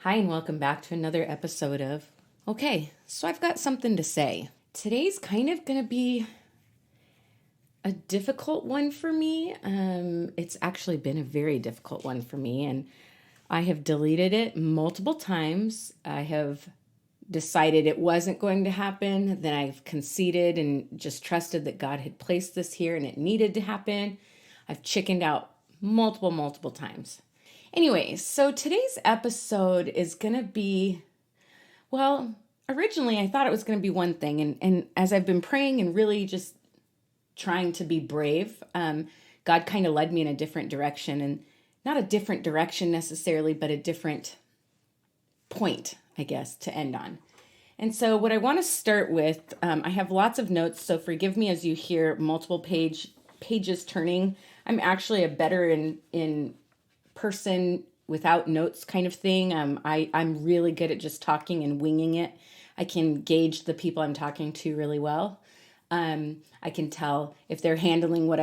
Hi, and welcome back to another episode of so I've got something to say. Today's kind of going to be a difficult one for me. It's actually been a very difficult one for me, and I have deleted it multiple times. I have decided it wasn't going to happen. Then I've conceded and just trusted that God had placed this here and it needed to happen. I've chickened out multiple times. Anyway, so today's episode is going to be, originally I thought it was going to be one thing. And as I've been praying and really just trying to be brave, God kind of led me in a different direction. And not a different direction necessarily, but a different point, I guess, to end on. And so what I want to start with, I have lots of notes, so forgive me as you hear multiple pages turning. I'm actually a better in person without notes kind of thing. I'm really good at just talking and winging it. I can gauge the people I'm talking to really well. I can tell if they're handling what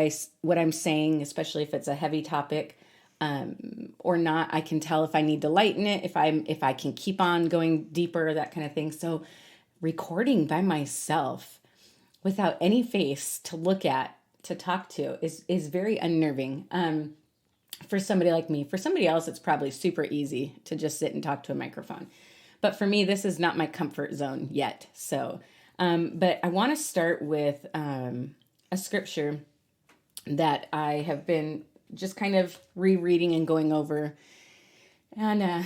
I'm saying, especially if it's a heavy topic, or not. I can tell if I need to lighten it, if I can keep on going deeper, that kind of thing. So recording by myself without any face to look at, to talk to is very unnerving. For somebody like me. For somebody else, it's probably super easy to just sit and talk to a microphone. But for me, this is not my comfort zone yet. So, but I want to start with a scripture that I have been just kind of rereading and going over. And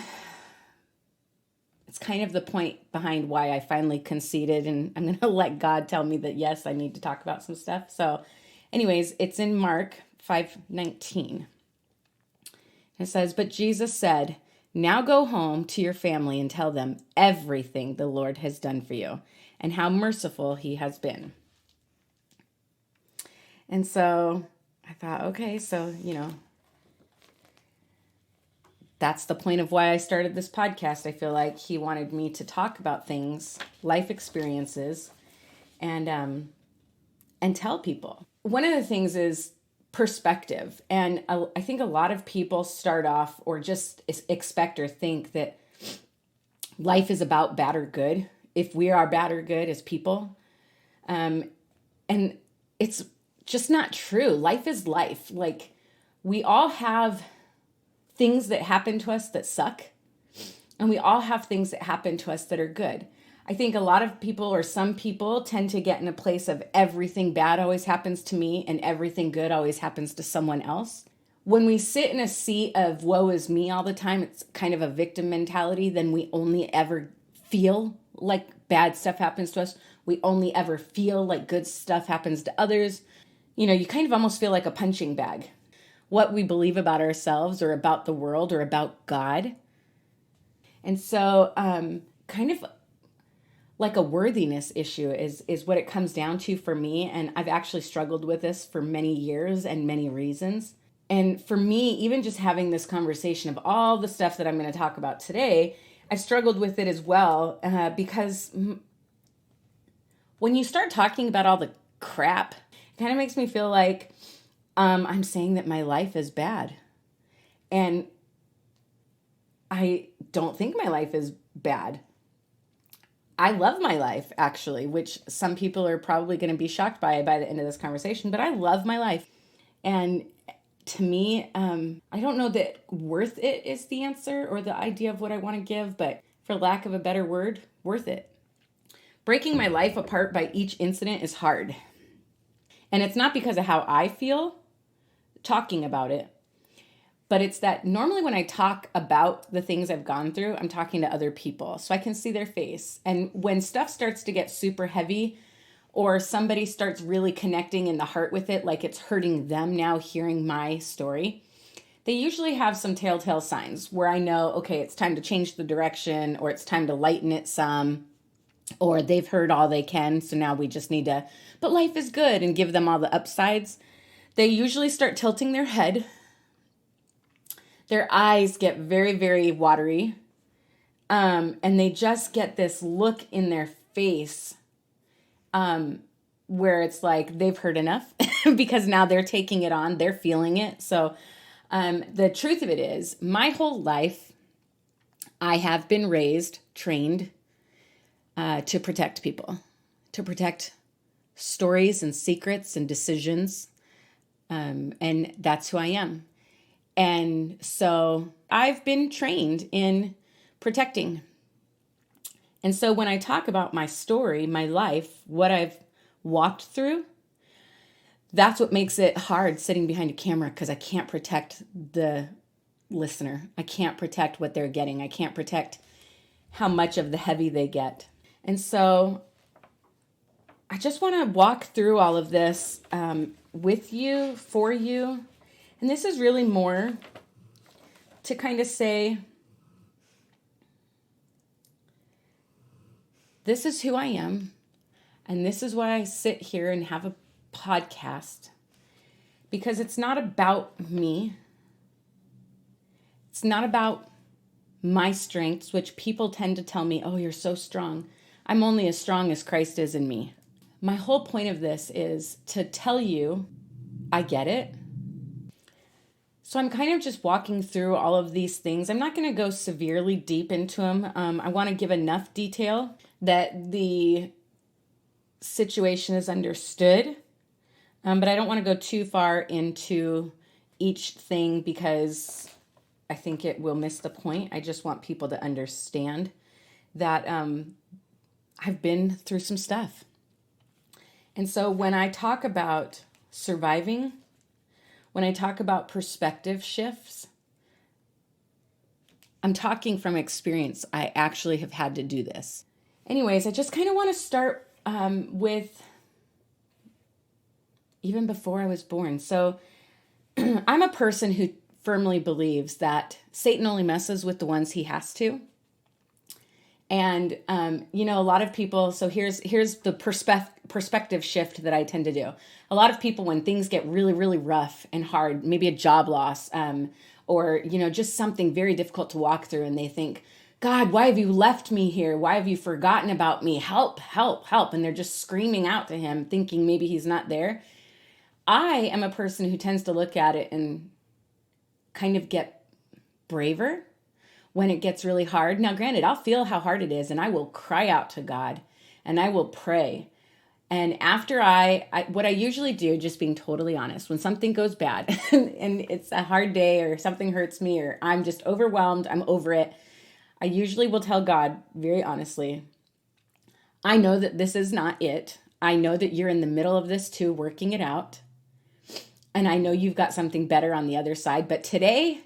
it's kind of the point behind why I finally conceded. And I'm going to let God tell me that, yes, I need to talk about some stuff. So anyways, it's in Mark 5:19. It says, "But Jesus said, 'Now go home to your family and tell them everything the Lord has done for you and how merciful he has been.'" And so I thought, okay, so, that's the point of why I started this podcast. I feel like he wanted me to talk about things, life experiences, and tell people. One of the things is perspective. And I think a lot of people start off or just expect or think that life is about bad or good, if we are bad or good as people. And it's just not true. Life is life. Like, we all have things that happen to us that suck, and we all have things that happen to us that are good. I think a lot of people, or some people, tend to get in a place of everything bad always happens to me and everything good always happens to someone else. When we sit in a seat of woe is me all the time, it's kind of a victim mentality. Then we only ever feel like bad stuff happens to us. We only ever feel like good stuff happens to others. You kind of almost feel like a punching bag. What we believe about ourselves or about the world or about God. And so kind of like a worthiness issue is what it comes down to for me. And I've actually struggled with this for many years and many reasons. And for me, even just having this conversation of all the stuff that I'm going to talk about today, I struggled with it as well, because when you start talking about all the crap, it kind of makes me feel like I'm saying that my life is bad. And I don't think my life is bad. I love my life, actually, which some people are probably going to be shocked by the end of this conversation, but I love my life. And to me, I don't know that worth it is the answer or the idea of what I want to give, but for lack of a better word, worth it. Breaking my life apart by each incident is hard. And it's not because of how I feel talking about it, but it's that normally when I talk about the things I've gone through, I'm talking to other people so I can see their face. And when stuff starts to get super heavy or somebody starts really connecting in the heart with it, like it's hurting them now hearing my story, they usually have some telltale signs where I know, okay, it's time to change the direction, or it's time to lighten it some, or they've heard all they can, so now we just need to, but life is good, and give them all the upsides. They usually start tilting their head. Their eyes get very, very watery. And they just get this look in their face where it's like they've heard enough because now they're taking it on. They're feeling it. So the truth of it is, my whole life, I have been raised, trained to protect people, to protect stories and secrets and decisions. And that's who I am. And so I've been trained in protecting. And so when I talk about my story, my life, what I've walked through, that's what makes it hard sitting behind a camera, because I can't protect the listener. I can't protect what they're getting. I can't protect how much of the heavy they get. And so I just want to walk through all of this with you, for you. And this is really more to kind of say, this is who I am. And this is why I sit here and have a podcast. Because it's not about me. It's not about my strengths, which people tend to tell me, oh, you're so strong. I'm only as strong as Christ is in me. My whole point of this is to tell you, I get it. So I'm kind of just walking through all of these things. I'm not going to go severely deep into them. I want to give enough detail that the situation is understood. But I don't want to go too far into each thing because I think it will miss the point. I just want people to understand that I've been through some stuff. And so when I talk about surviving, when I talk about perspective shifts, I'm talking from experience. I actually have had to do this. Anyways, I just kind of want to start with even before I was born. So I'm a person who firmly believes that Satan only messes with the ones he has to. And, a lot of people, so here's the perspective shift that I tend to do. A lot of people, when things get really, really rough and hard, maybe a job loss, or, just something very difficult to walk through, and they think, God, why have you left me here? Why have you forgotten about me? Help, help, help. And they're just screaming out to him, thinking maybe he's not there. I am a person who tends to look at it and kind of get braver when it gets really hard. Now, granted, I'll feel how hard it is, and I will cry out to God, and I will pray. And after what I usually do, just being totally honest, when something goes bad and it's a hard day or something hurts me or I'm just overwhelmed, I'm over it, I usually will tell God very honestly, I know that this is not it. I know that you're in the middle of this too, working it out. And I know you've got something better on the other side. But today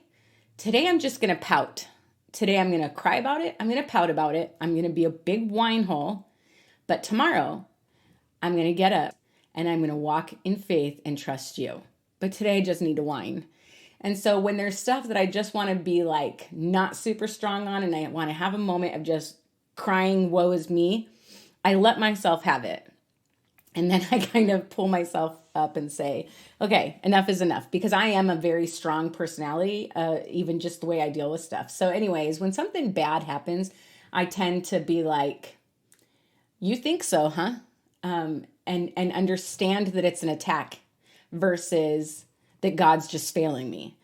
I'm just going to pout. Today I'm going to cry about it. I'm going to pout about it. I'm going to be a big whine hole. But tomorrow I'm going to get up and I'm going to walk in faith and trust you. But today I just need to whine. And so when there's stuff that I just want to be like not super strong on and I want to have a moment of just crying, woe is me, I let myself have it. And then I kind of pull myself up and say, okay, enough is enough, because I am a very strong personality, even just the way I deal with stuff. So anyways, when something bad happens, I tend to be like, you think so, huh? And understand that it's an attack versus that God's just failing me.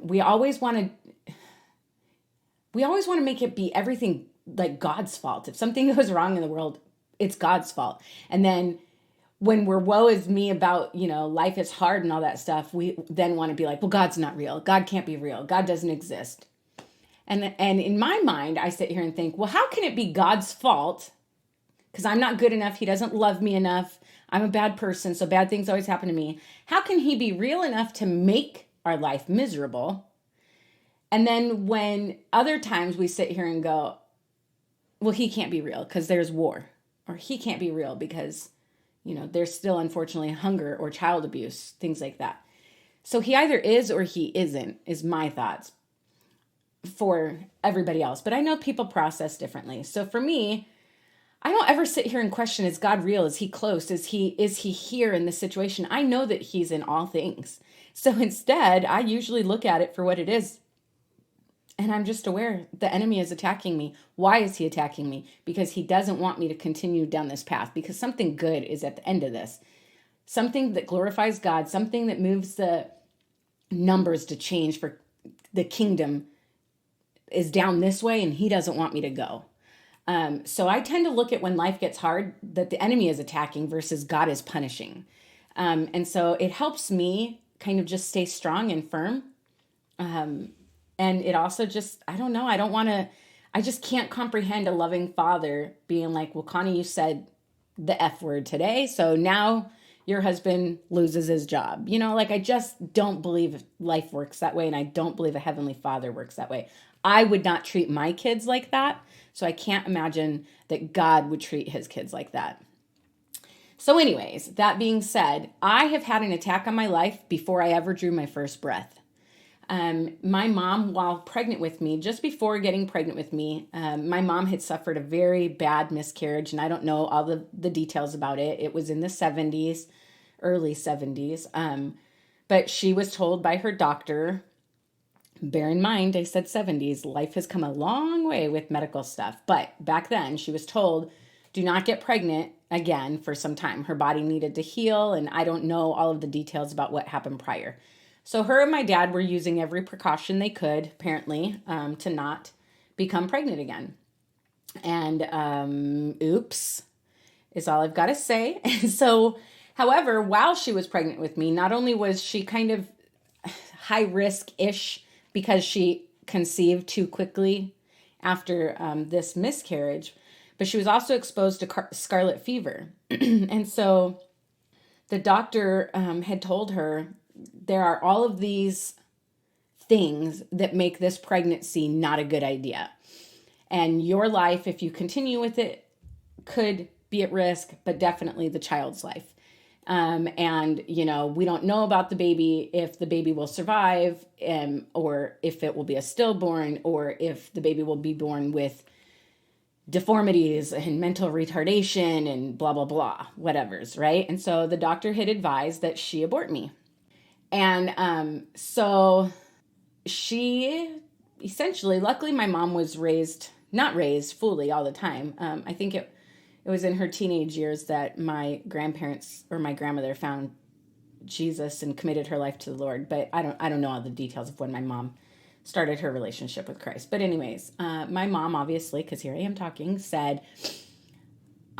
We always want to make it be everything like God's fault. If something goes wrong in the world, it's God's fault. And then when we're woe is me about, life is hard and all that stuff, we then want to be like, well, God's not real. God can't be real. God doesn't exist. And in my mind, I sit here and think, well, how can it be God's fault? Because I'm not good enough. He doesn't love me enough. I'm a bad person, so bad things always happen to me. How can he be real enough to make our life miserable? And then when other times we sit here and go, well, he can't be real because there's war. Or he can't be real because, there's still, unfortunately, hunger or child abuse, things like that. So he either is or he isn't, is my thoughts for everybody else. But I know people process differently. So for me, I don't ever sit here and question, is God real? Is he close? Is he here in this situation? I know that he's in all things. So instead, I usually look at it for what it is. And I'm just aware the enemy is attacking me. Why is he attacking me? Because he doesn't want me to continue down this path. Because something good is at the end of this. Something that glorifies God. Something that moves the numbers to change for the kingdom. is down this way and he doesn't want me to go. So I tend to look at when life gets hard that the enemy is attacking versus God is punishing. And so it helps me kind of just stay strong and firm. And it also just, I don't know, I just can't comprehend a loving father being like, well, Connie, you said the F word today, so now your husband loses his job. Like, I just don't believe life works that way, and I don't believe a heavenly father works that way. I would not treat my kids like that, so I can't imagine that God would treat his kids like that. So anyways, that being said, I have had an attack on my life before I ever drew my first breath. My mom, while pregnant with me, just before getting pregnant with me, my mom had suffered a very bad miscarriage, and I don't know all the details about it. It was in the 70s, early 70s. But she was told by her doctor, bear in mind, I said 70s, life has come a long way with medical stuff. But back then she was told, do not get pregnant again for some time. Her body needed to heal, and I don't know all of the details about what happened prior. So her and my dad were using every precaution they could, apparently, to not become pregnant again. And oops, is all I've got to say. So, however, while she was pregnant with me, not only was she kind of high risk-ish because she conceived too quickly after this miscarriage, but she was also exposed to scarlet fever. And so the doctor had told her, there are all of these things that make this pregnancy not a good idea. And your life, if you continue with it, could be at risk, but definitely the child's life. And, we don't know about the baby, if the baby will survive, or if it will be a stillborn, or if the baby will be born with deformities and mental retardation and blah, blah, blah, whatever's, right? And so the doctor had advised that she abort me. And so she essentially, luckily my mom was not raised fully all the time. I think it was in her teenage years that my grandparents or my grandmother found Jesus and committed her life to the Lord. But I don't know all the details of when my mom started her relationship with Christ. But anyways, my mom, obviously, because here I am talking, said,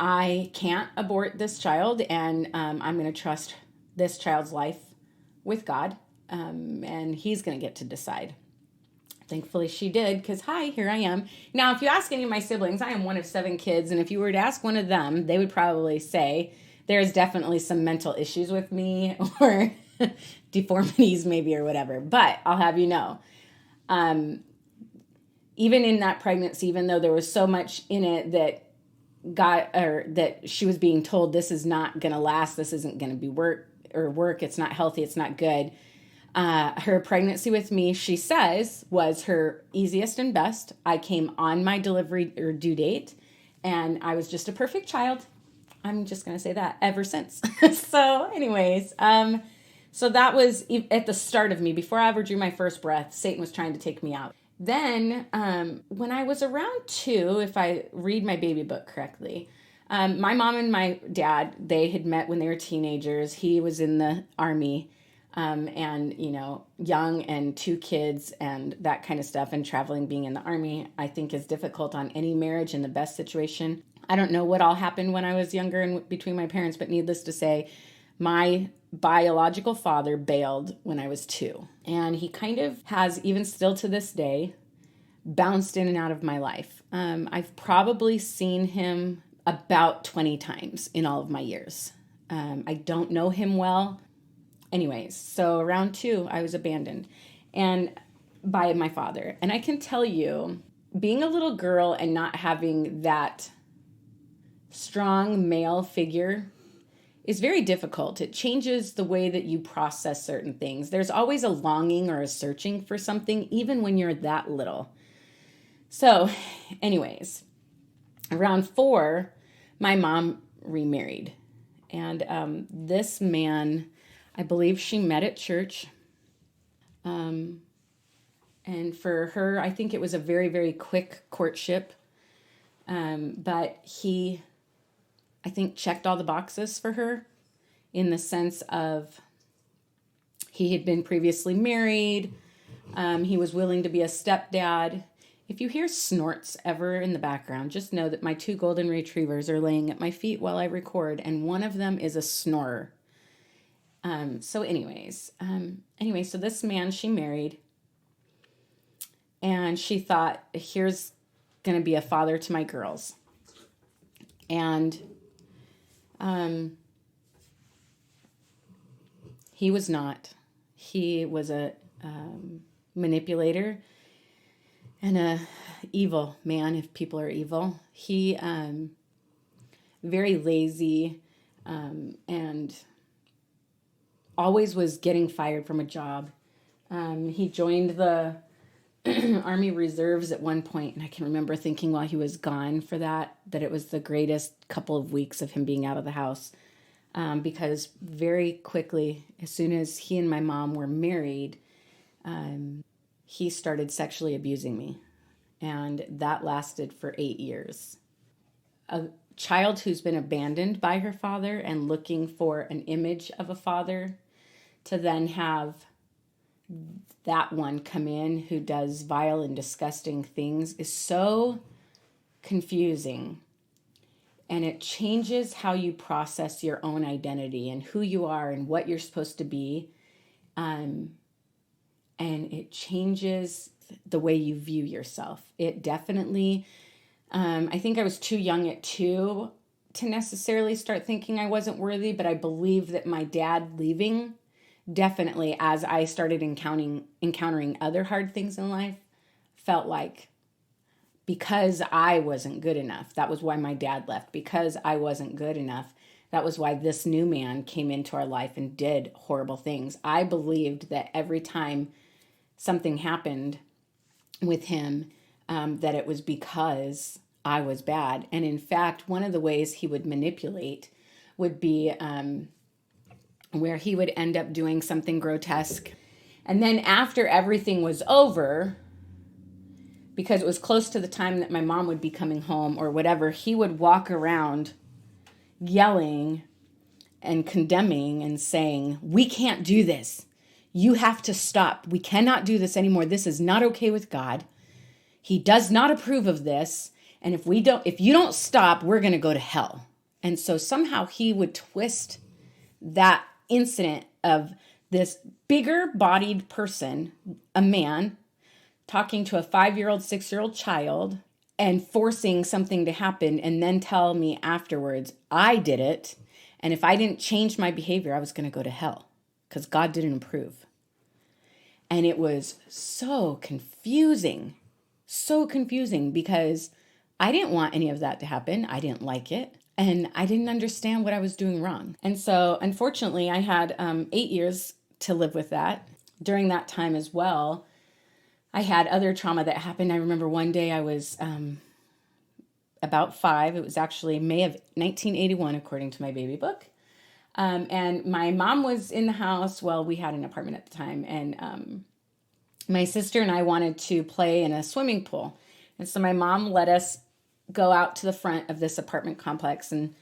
I can't abort this child, and I'm going to trust this child's life with God, and he's going to get to decide. Thankfully she did, because here I am. Now, if you ask any of my siblings, I am one of 7 kids, and if you were to ask one of them, they would probably say there's definitely some mental issues with me, or deformities maybe, or whatever. But I'll have you know, even in that pregnancy, even though there was so much in it that she was being told, this is not going to last, this isn't going to be work, it's not healthy, it's not good. Her pregnancy with me, she says, was her easiest and best. I came on my delivery or due date, and I was just a perfect child. I'm just going to say that ever since. So anyways, so that was at the start of me. Before I ever drew my first breath, Satan was trying to take me out. Then when I was around 2, if I read my baby book correctly, my mom and my dad, they had met when they were teenagers. He was in the Army, and, young and 2 kids and that kind of stuff. And traveling, being in the Army, I think is difficult on any marriage in the best situation. I don't know what all happened when I was younger and between my parents, but needless to say, my biological father bailed when I was 2. And he kind of has, even still to this day, bounced in and out of my life. I've probably seen him about 20 times in all of my years. I don't know him well. Anyways, so around 2, I was abandoned and by my father. And I can tell you, being a little girl and not having that strong male figure is very difficult. It changes the way that you process certain things. There's always a longing or a searching for something, even when you're that little. So, anyways, around 4, my mom remarried. And this man, I believe she met at church. And for her, I think it was a very, very quick courtship. But he, I think, checked all the boxes for her in the sense of he had been previously married. He was willing to be a stepdad. If you hear snorts ever in the background, just know that my two golden retrievers are laying at my feet while I record, and one of them is a snorer. So this man she married, and she thought, here's going to be a father to my girls. And he was not. He was a manipulator and a evil man, if people are evil. He very lazy, and always was getting fired from a job. He joined the Army Reserves at one point, and I can remember thinking while he was gone for that it was the greatest couple of weeks of him being out of the house, because very quickly, as soon as he and my mom were married, he started sexually abusing me, and that lasted for 8 years. A child who's been abandoned by her father and looking for an image of a father, to then have that one come in who does vile and disgusting things, is so confusing. And it changes how you process your own identity and who you are and what you're supposed to be. And it changes the way you view yourself. It definitely, I think I was too young at 2 to necessarily start thinking I wasn't worthy, but I believe that my dad leaving, definitely, as I started encountering other hard things in life, felt like because I wasn't good enough, that was why my dad left. Because I wasn't good enough, that was why this new man came into our life and did horrible things. I believed that every time something happened with him, that it was because I was bad. And in fact, one of the ways he would manipulate would be where he would end up doing something grotesque. And then after everything was over, because it was close to the time that my mom would be coming home or whatever, he would walk around yelling and condemning and saying, "We can't do this. You have to stop. We cannot do this anymore. This is not okay with God. He does not approve of this. And if you don't stop, we're going to go to hell." And so somehow he would twist that incident of this bigger bodied person, a man, talking to a 5-year-old, 6-year-old child and forcing something to happen, and then tell me afterwards, I did it. And if I didn't change my behavior, I was going to go to hell because God didn't approve. And it was so confusing because I didn't want any of that to happen. I didn't like it. And I didn't understand what I was doing wrong. And so, unfortunately, I had 8 years to live with that. During that time as well, I had other trauma that happened. I remember one day I was about 5. It was actually May of 1981, according to my baby book. And my mom was in the house. Well, we had an apartment at the time. And my sister and I wanted to play in a swimming pool. And so my mom let us go out to the front of this apartment complex. And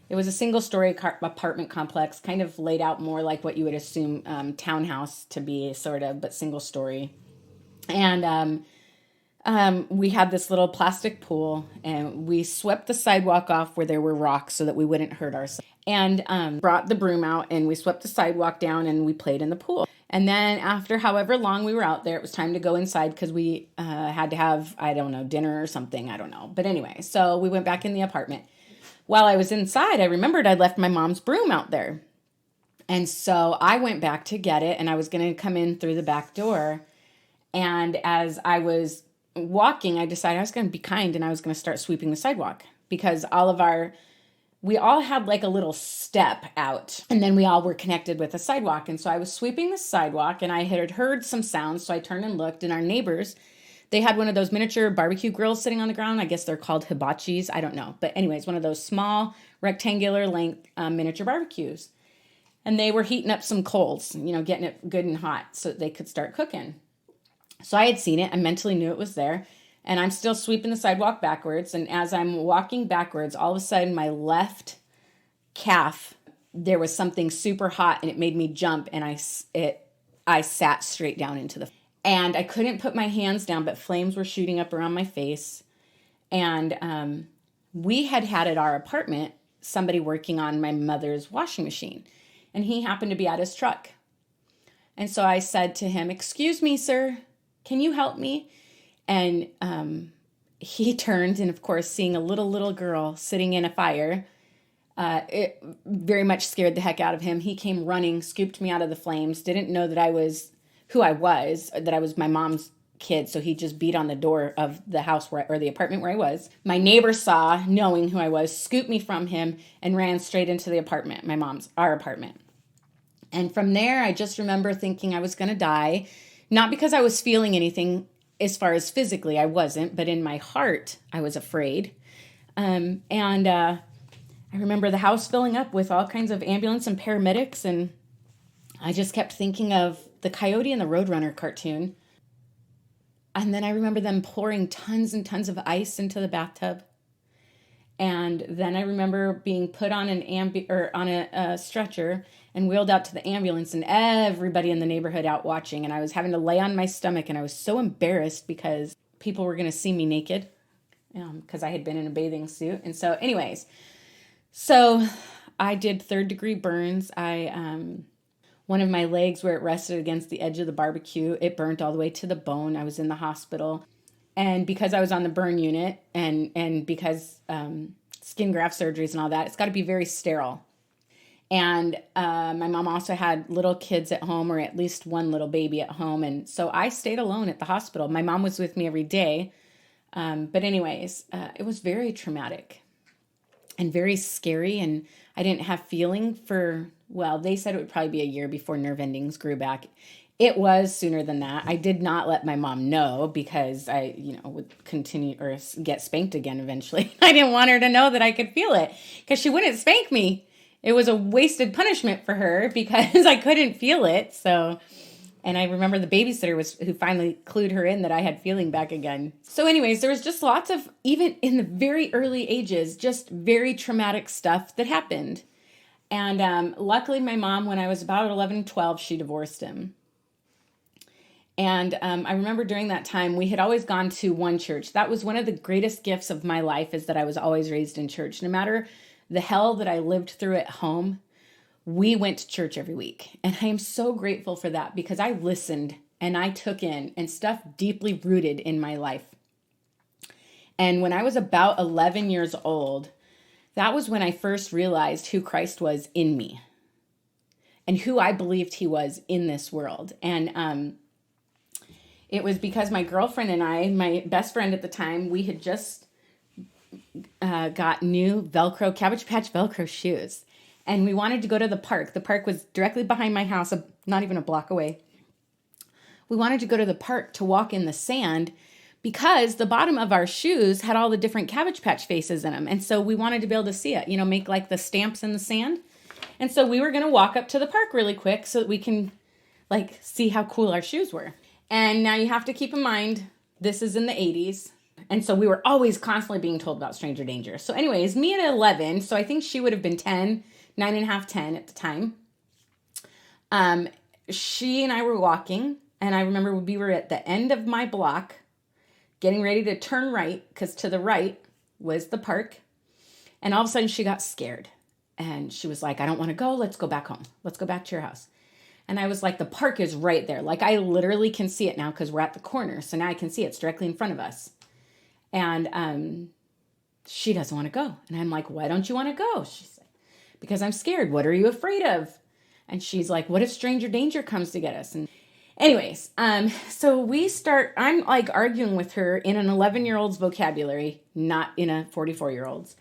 it was a single-story apartment complex, kind of laid out more like what you would assume townhouse to be, sort of, but single-story. And we had this little plastic pool, and we swept the sidewalk off where there were rocks so that we wouldn't hurt ourselves. And brought the broom out, and we swept the sidewalk down, and we played in the pool. And then after however long we were out there, it was time to go inside because we had to have, I don't know, dinner or something. I don't know. But anyway, so we went back in the apartment. While I was inside, I remembered I'd left my mom's broom out there. And so I went back to get it, and I was going to come in through the back door. And as I was walking, I decided I was going to be kind, and I was going to start sweeping the sidewalk because we all had like a little step out, and then we all were connected with a sidewalk. And so I was sweeping the sidewalk, and I had heard some sounds. So I turned and looked, and our neighbors, they had one of those miniature barbecue grills sitting on the ground. I guess they're called hibachis. I don't know. But anyways, one of those small rectangular length miniature barbecues. And they were heating up some coals, getting it good and hot so that they could start cooking. So I had seen it. I mentally knew it was there. And I'm still sweeping the sidewalk backwards. And as I'm walking backwards, all of a sudden my left calf, there was something super hot, and it made me jump. And I sat straight down into the. And I couldn't put my hands down, but flames were shooting up around my face. And we had at our apartment somebody working on my mother's washing machine. And he happened to be at his truck. And so I said to him, "Excuse me, sir, can you help me?" And he turned, and of course, seeing a little girl sitting in a fire, it very much scared the heck out of him. He came running, scooped me out of the flames, didn't know that I was who I was, that I was my mom's kid. So he just beat on the door of the house or the apartment where I was. My neighbor saw, knowing who I was, scooped me from him and ran straight into the apartment, our apartment. And from there, I just remember thinking I was going to die, not because I was feeling anything as far as physically, I wasn't, but in my heart, I was afraid. I remember the house filling up with all kinds of ambulance and paramedics, and I just kept thinking of the Coyote and the Roadrunner cartoon. And then I remember them pouring tons and tons of ice into the bathtub. And then I remember being put on a stretcher and wheeled out to the ambulance, and everybody in the neighborhood out watching. And I was having to lay on my stomach, and I was so embarrassed because people were going to see me naked because I had been in a bathing suit. And so anyways, so I did 3rd-degree burns. One of my legs, where it rested against the edge of the barbecue, it burnt all the way to the bone. I was in the hospital. And because I was on the burn unit and because skin graft surgeries and all that, it's got to be very sterile. And my mom also had little kids at home, or at least one little baby at home. And so I stayed alone at the hospital. My mom was with me every day. But anyways, it was very traumatic and very scary. And I didn't have feeling they said it would probably be a year before nerve endings grew back. It was sooner than that. I did not let my mom know because I, would continue or get spanked again eventually. I didn't want her to know that I could feel it because she wouldn't spank me. It was a wasted punishment for her because I couldn't feel it. So, and I remember the babysitter who finally clued her in that I had feeling back again. So anyways, there was just lots of, even in the very early ages, just very traumatic stuff that happened. And luckily my mom, when I was about 11, 12, she divorced him. And I remember during that time, we had always gone to one church. That was one of the greatest gifts of my life, is that I was always raised in church. No matter the hell that I lived through at home, we went to church every week. And I am so grateful for that because I listened and I took in and stuff deeply rooted in my life. And when I was about 11 years old, that was when I first realized who Christ was in me and who I believed he was in this world. And it was because my girlfriend and I, my best friend at the time, we had just got new Cabbage Patch Velcro shoes. And we wanted to go to the park. The park was directly behind my house, not even a block away. We wanted to go to the park to walk in the sand because the bottom of our shoes had all the different Cabbage Patch faces in them. And so we wanted to be able to see it, make like the stamps in the sand. And so we were going to walk up to the park really quick so that we can see how cool our shoes were. And now you have to keep in mind, this is in the 80s. And so we were always constantly being told about stranger danger. So anyways, me at 11, so I think she would have been 10, 9 and a half, 10 at the time. She and I were walking, and I remember we were at the end of my block, getting ready to turn right, because to the right was the park. And all of a sudden she got scared. And she was like, "I don't want to go. Let's go back home. Let's go back to your house." And I was like, the park is right there. I literally can see it now because we're at the corner. So now I can see it's directly in front of us. And she doesn't want to go. And I'm like, "Why don't you want to go?" She said, "Because I'm scared." "What are you afraid of?" And she's like, "What if stranger danger comes to get us?" And anyways, so I'm arguing with her in an 11-year-old's vocabulary, not in a 44-year-old's.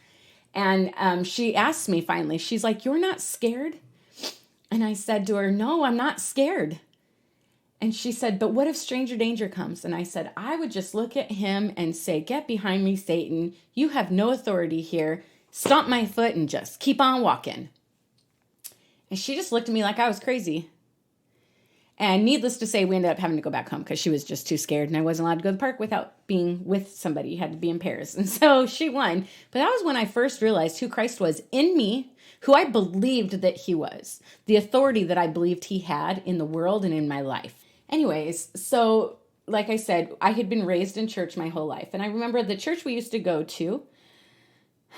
And she asked me finally, she's like, "You're not scared?" And I said to her, "No, I'm not scared." And she said, "But what if stranger danger comes?" And I said, "I would just look at him and say, 'Get behind me, Satan. You have no authority here. Stomp my foot and just keep on walking.'" And she just looked at me like I was crazy. And needless to say, we ended up having to go back home because she was just too scared and I wasn't allowed to go to the park without being with somebody. You had to be in pairs. And so she won. But that was when I first realized who Christ was in me, who I believed that he was, the authority that I believed he had in the world and in my life. Anyways, so like I said, I had been raised in church my whole life. And I remember the church we used to go to,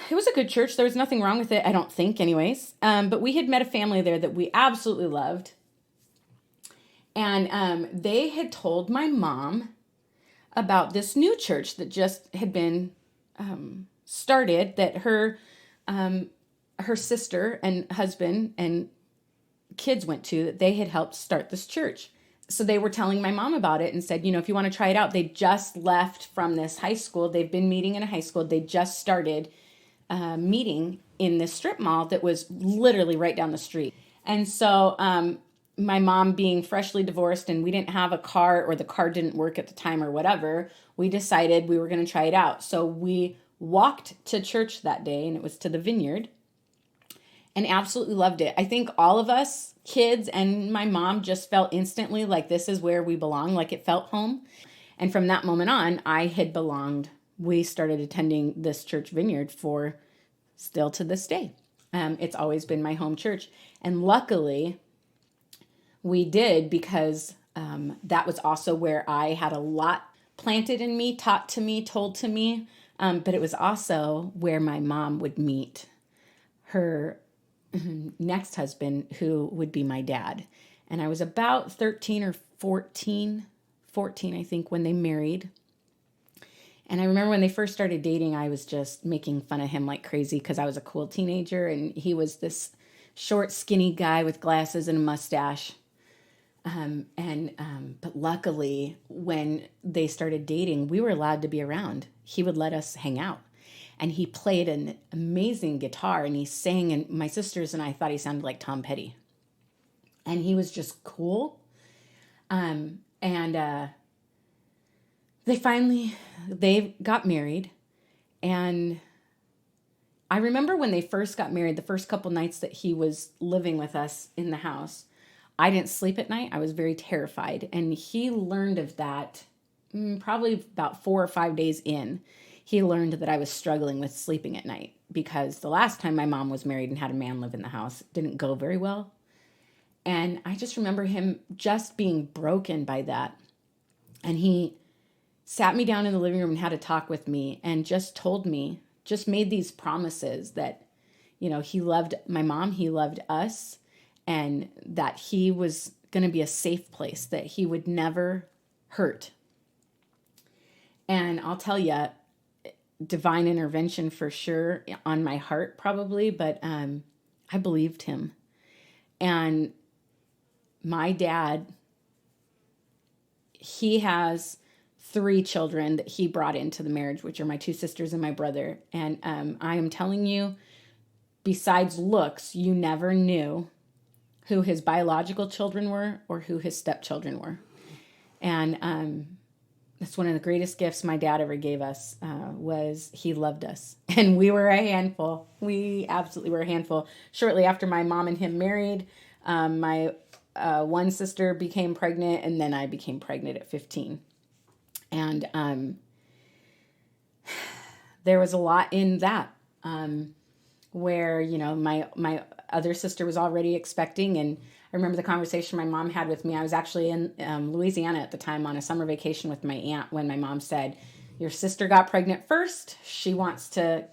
it was a good church. There was nothing wrong with it, I don't think, anyways. But we had met a family there that we absolutely loved. And they had told my mom about this new church that just had been started, that her sister and husband and kids went to, that they had helped start this church. So they were telling my mom about it and said, if you want to try it out. They just left from this high school. They've been meeting in a high school. They just started meeting in this strip mall that was literally right down the street. And so my mom being freshly divorced, and we didn't have a car, or the car didn't work at the time or whatever, we decided we were going to try it out. So we walked to church that day, and it was to the Vineyard, and absolutely loved it. I think all of us, kids and my mom, just felt instantly like this is where we belong, like it felt home. And from that moment on, I had belonged. We started attending this church, Vineyard, for still to this day. It's always been my home church. And luckily, we did, because that was also where I had a lot planted in me, taught to me, told to me. But it was also where my mom would meet her next husband, who would be my dad. And I was about 13 or 14, I think, when they married. And I remember when they first started dating, I was just making fun of him like crazy because I was a cool teenager, and he was this short, skinny guy with glasses and a mustache. But luckily, when they started dating, we were allowed to be around. He would let us hang out. And he played an amazing guitar, and he sang, and my sisters and I thought he sounded like Tom Petty. And he was just cool. They got married. And I remember when they first got married, the first couple nights that he was living with us in the house, I didn't sleep at night. I was very terrified. And he learned of that probably about 4 or 5 days in. He learned that I was struggling with sleeping at night, because the last time my mom was married and had a man live in the house, it didn't go very well. And I just remember him just being broken by that. And he sat me down in the living room and had a talk with me, and just told me, just made these promises that, he loved my mom, he loved us, and that he was going to be a safe place, that he would never hurt. And I'll tell you, divine intervention for sure on my heart, probably, but I believed him. And my dad, he has 3 children that he brought into the marriage, which are my 2 sisters and my brother. And I am telling you, besides looks, you never knew who his biological children were or who his stepchildren were. And that's one of the greatest gifts my dad ever gave us, was he loved us. And we were a handful. We absolutely were a handful. Shortly after my mom and him married, my one sister became pregnant, and then I became pregnant at 15. And there was a lot in that, where, my other sister was already expecting. And I remember the conversation my mom had with me. I was actually in Louisiana at the time on a summer vacation with my aunt, when my mom said, your sister got pregnant first. She wants to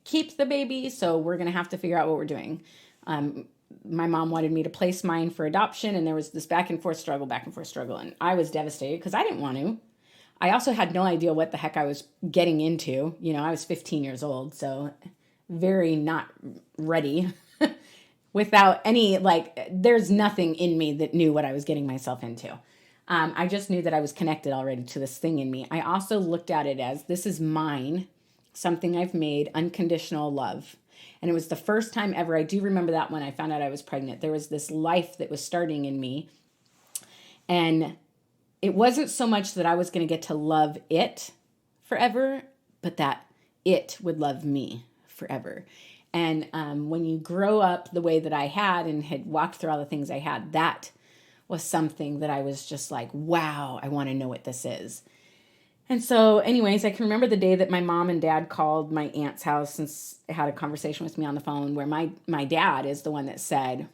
keep the baby, so we're going to have to figure out what we're doing. My mom wanted me to place mine for adoption, and there was this back and forth struggle. And I was devastated because I didn't want to. I also had no idea what the heck I was getting into. I was 15 years old, so very not ready. Without any, there's nothing in me that knew what I was getting myself into. I just knew that I was connected already to this thing in me. I also looked at it as, this is mine, something I've made, unconditional love. And it was the first time ever, I do remember that when I found out I was pregnant, there was this life that was starting in me. And it wasn't so much that I was going to get to love it forever, but that it would love me forever. And when you grow up the way that I had and had walked through all the things I had, that was something that I was just like, wow, I want to know what this is. And so anyways, I can remember the day that my mom and dad called my aunt's house and had a conversation with me on the phone, where my dad is the one that said,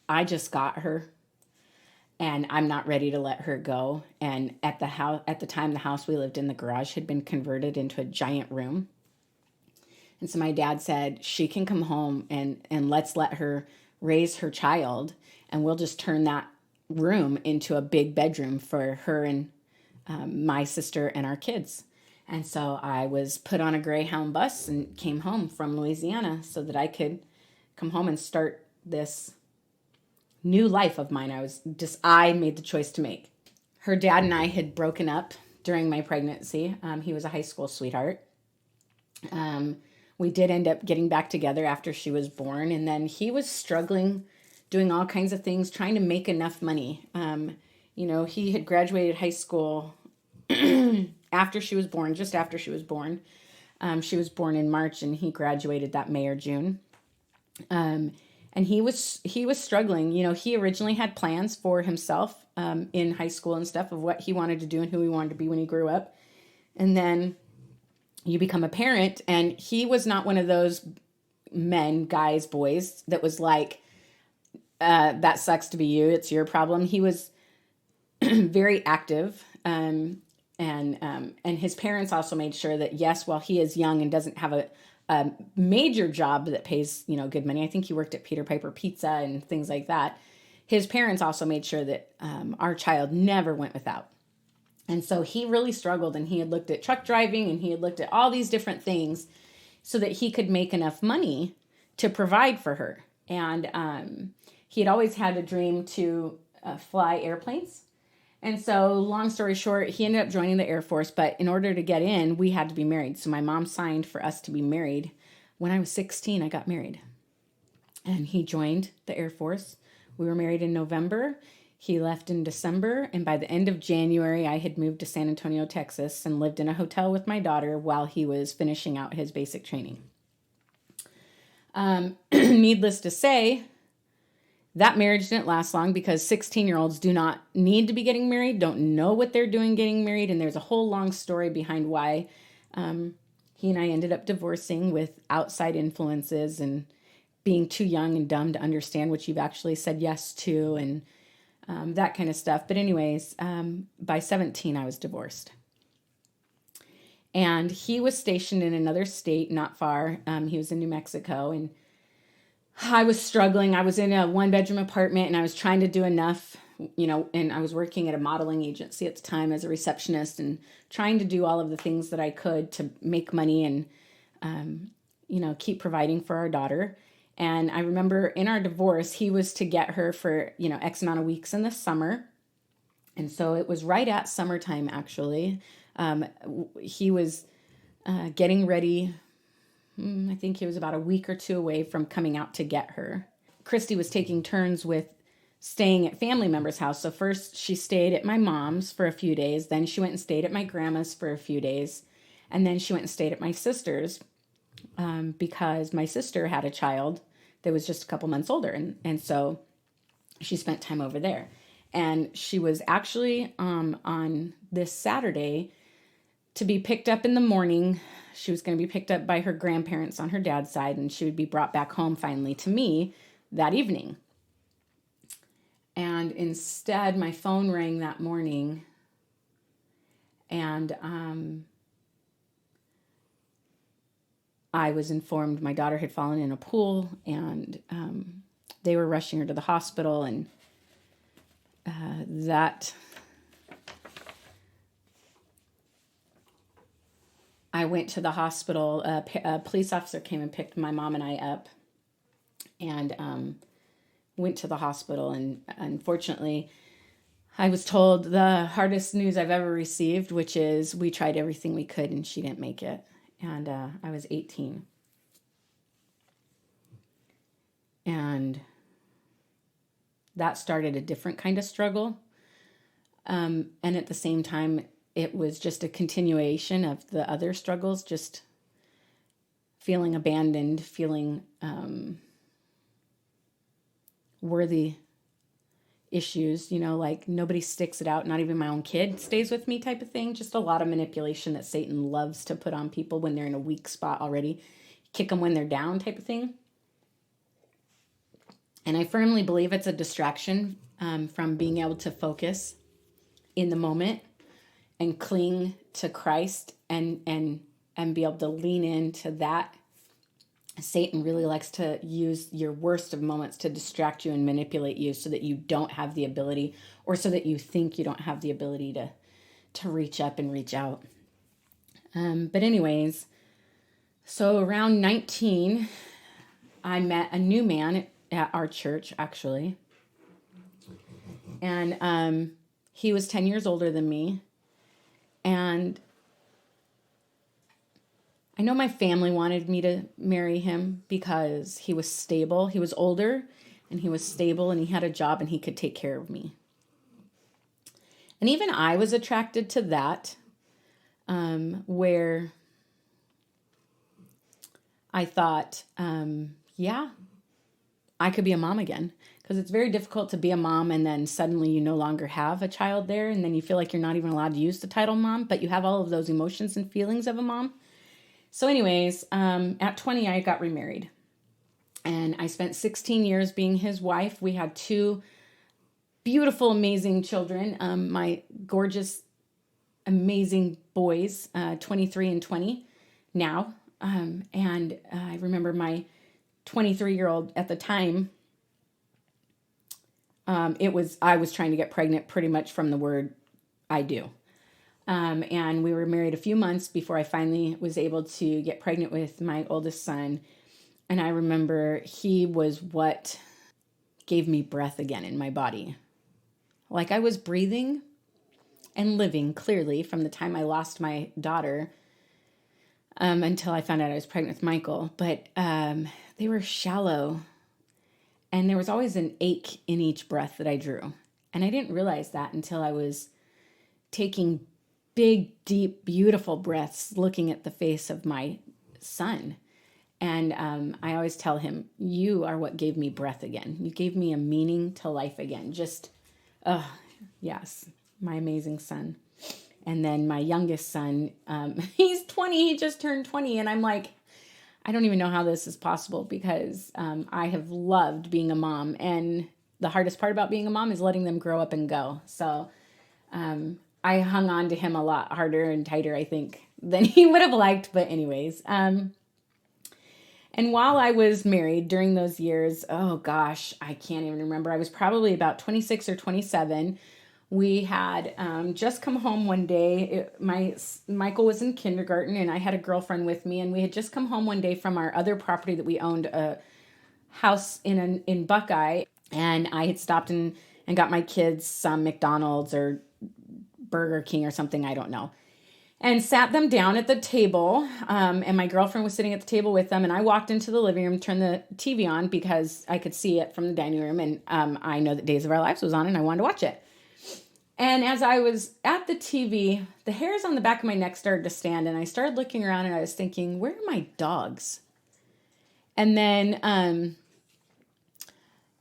I just got her. and I'm not ready to let her go. And at the house, at the time, the house we lived in, the garage had been converted into a giant room. And so my dad said, she can come home and let's let her raise her child, and we'll just turn that room into a big bedroom for her and my sister and our kids. And so I was put on a Greyhound bus and came home from Louisiana so that I could come home and start this new life of mine. I made the choice to make. Her dad and I had broken up during my pregnancy. He was a high school sweetheart. We did end up getting back together after she was born, and then he was struggling, doing all kinds of things, trying to make enough money. He had graduated high school after she was born, just after she was born. She was born in March, and he graduated that May or June. And he was struggling. He originally had plans for himself in high school and stuff of what he wanted to do and who he wanted to be when he grew up. And then you become a parent, and he was not one of those men, guys, boys that was like, that sucks to be you, it's your problem. He was very active, and his parents also made sure that, yes, while he is young and doesn't have a major job that pays, good money, I think he worked at Peter Piper Pizza and things like that, his parents also made sure that our child never went without. And so he really struggled, and he had looked at truck driving, and he had looked at all these different things so that he could make enough money to provide for her. And he had always had a dream to fly airplanes. And so, long story short, he ended up joining the Air Force, but in order to get in, we had to be married. So my mom signed for us to be married. When I was 16, I got married. And he joined the Air Force. We were married in November. He left in December, and by the end of January, I had moved to San Antonio, Texas, and lived in a hotel with my daughter while he was finishing out his basic training. Needless to say, that marriage didn't last long because 16-year-olds do not need to be getting married, don't know what they're doing getting married, and there's a whole long story behind why he and I ended up divorcing with outside influences and being too young and dumb to understand what you've actually said yes to, and that kind of stuff. But anyways, by 17, I was divorced. And he was stationed in another state, not far. He was in New Mexico, and I was struggling. I was in a one-bedroom apartment, and I was trying to do enough, and I was working at a modeling agency at the time as a receptionist and trying to do all of the things that I could to make money and, keep providing for our daughter. And I remember in our divorce, he was to get her for, X amount of weeks in the summer. And so it was right at summertime, actually. He was getting ready. I think he was about a week or two away from coming out to get her. Christy was taking turns with staying at family members' house. So first she stayed at my mom's for a few days. Then she went and stayed at my grandma's for a few days. And then she went and stayed at my sister's. Because my sister had a child that was just a couple months older. And so she spent time over there. And she was actually on this Saturday to be picked up in the morning. She was going to be picked up by her grandparents on her dad's side, and she would be brought back home finally to me that evening. And instead, my phone rang that morning, and I was informed my daughter had fallen in a pool, and they were rushing her to the hospital, and that I went to the hospital. A police officer came and picked my mom and I up, and went to the hospital. And unfortunately, I was told the hardest news I've ever received, which is we tried everything we could and she didn't make it. And I was 18. And that started a different kind of struggle. And at the same time, it was just a continuation of the other struggles, just feeling abandoned, feeling worthy issues, like nobody sticks it out, not even my own kid stays with me type of thing. Just a lot of manipulation that Satan loves to put on people when they're in a weak spot already. Kick them when they're down type of thing. And I firmly believe it's a distraction from being able to focus in the moment and cling to Christ and be able to lean into that. Satan really likes to use your worst of moments to distract you and manipulate you so that you don't have the ability, or so that you think you don't have the ability to reach up and reach out. But anyways, so around 19, I met a new man at our church, actually. And he was 10 years older than me. And I know my family wanted me to marry him because he was stable. He was older and he was stable and he had a job and he could take care of me. And even I was attracted to that, where I thought, yeah, I could be a mom again. Because it's very difficult to be a mom and then suddenly you no longer have a child there. And then you feel like you're not even allowed to use the title mom, but you have all of those emotions and feelings of a mom. So anyways, at 20, I got remarried. And I spent 16 years being his wife. We had 2 beautiful, amazing children. My gorgeous, amazing boys, 23 and 20 now. And I remember my 23-year-old at the time, I was trying to get pregnant pretty much from the word I do. And we were married a few months before I finally was able to get pregnant with my oldest son. And I remember he was what gave me breath again in my body. Like I was breathing and living clearly from the time I lost my daughter until I found out I was pregnant with Michael. But they were shallow. And there was always an ache in each breath that I drew. And I didn't realize that until I was taking big, deep, beautiful breaths looking at the face of my son. And I always tell him, you are what gave me breath again. You gave me a meaning to life again. Just, yes, my amazing son. And then my youngest son, he's 20, he just turned 20. And I'm like, I don't even know how this is possible because I have loved being a mom. And the hardest part about being a mom is letting them grow up and go. So I hung on to him a lot harder and tighter, I think, than he would have liked. But anyways, and while I was married during those years, oh gosh, I can't even remember. I was probably about 26 or 27. We had just come home one day. Michael was in kindergarten and I had a girlfriend with me, and we had just come home one day from our other property that we owned, a house in Buckeye, and I had stopped and got my kids some McDonald's or Burger King or something, I don't know, and sat them down at the table, and my girlfriend was sitting at the table with them, and I walked into the living room, turned the TV on because I could see it from the dining room, and I know that Days of Our Lives was on and I wanted to watch it. And as I was at the TV, the hairs on the back of my neck started to stand, and I started looking around and I was thinking, where are my dogs? And then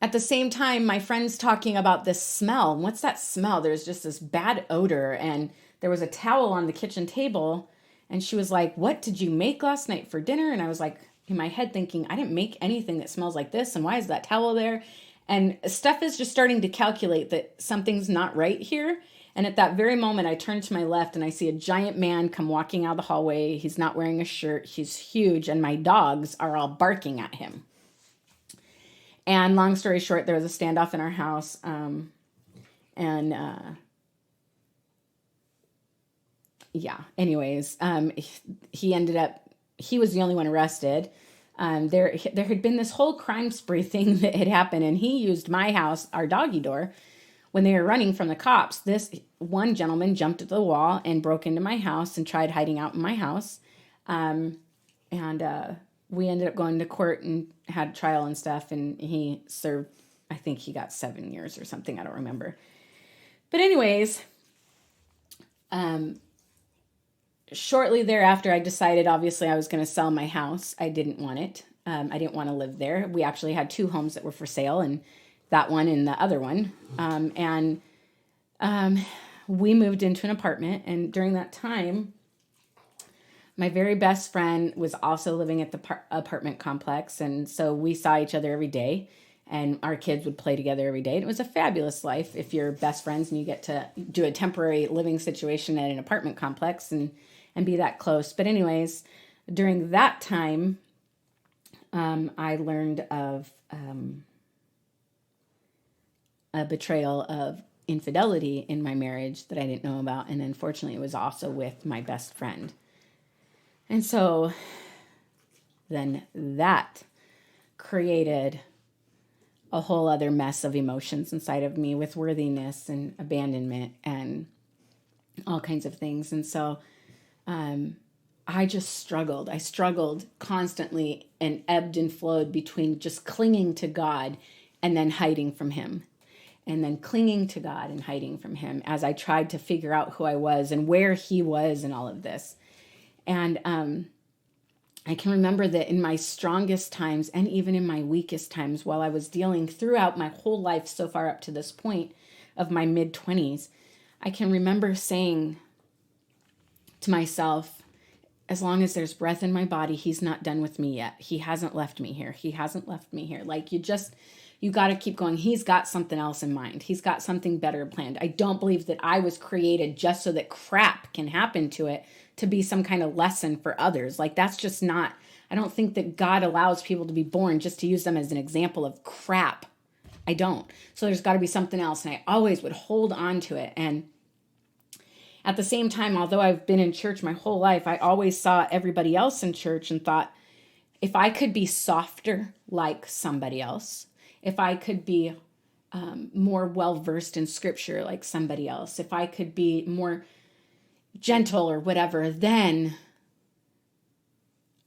at the same time, my friend's talking about this smell. What's that smell? There's just this bad odor, and there was a towel on the kitchen table, and she was like, what did you make last night for dinner? And I was like, in my head thinking, I didn't make anything that smells like this, and why is that towel there? And stuff is just starting to calculate that something's not right here. And at that very moment, I turn to my left and I see a giant man come walking out of the hallway. He's not wearing a shirt. He's huge. And my dogs are all barking at him. And long story short, there was a standoff in our house. Anyways, he was the only one arrested. There had been this whole crime spree thing that had happened, and he used my house, our doggy door, when they were running from the cops. This one gentleman jumped at the wall and broke into my house and tried hiding out in my house. We ended up going to court and had a trial and stuff, and he served, I think he got 7 years or something, I don't remember. But anyways, shortly thereafter, I decided, obviously, I was going to sell my house. I didn't want it. I didn't want to live there. We actually had 2 homes that were for sale, and that one and the other one. We moved into an apartment, and during that time, my very best friend was also living at the apartment complex, and so we saw each other every day. and our kids would play together every day. And it was a fabulous life if you're best friends and you get to do a temporary living situation at an apartment complex and be that close. But anyways, during that time, I learned of a betrayal of infidelity in my marriage that I didn't know about. And unfortunately, it was also with my best friend. And so then that created a whole other mess of emotions inside of me with worthiness and abandonment and all kinds of things. And so I just struggled. I struggled constantly and ebbed and flowed between just clinging to God and then hiding from him. And then clinging to God and hiding from him as I tried to figure out who I was and where he was in all of this. And I can remember that in my strongest times and even in my weakest times, while I was dealing throughout my whole life so far up to this point of my mid-20s, I can remember saying to myself, as long as there's breath in my body, he's not done with me yet. He hasn't left me here. He hasn't left me here. Like you got to keep going. He's got something else in mind. He's got something better planned. I don't believe that I was created just so that crap can happen to it, to be some kind of lesson for others. Like that's just not, I don't think that God allows people to be born just to use them as an example of crap. I don't. So there's got to be something else. And I always would hold on to it. And at the same time, although I've been in church my whole life, I always saw everybody else in church and thought, if I could be softer like somebody else, if I could be more well-versed in scripture like somebody else, if I could be more gentle or whatever, then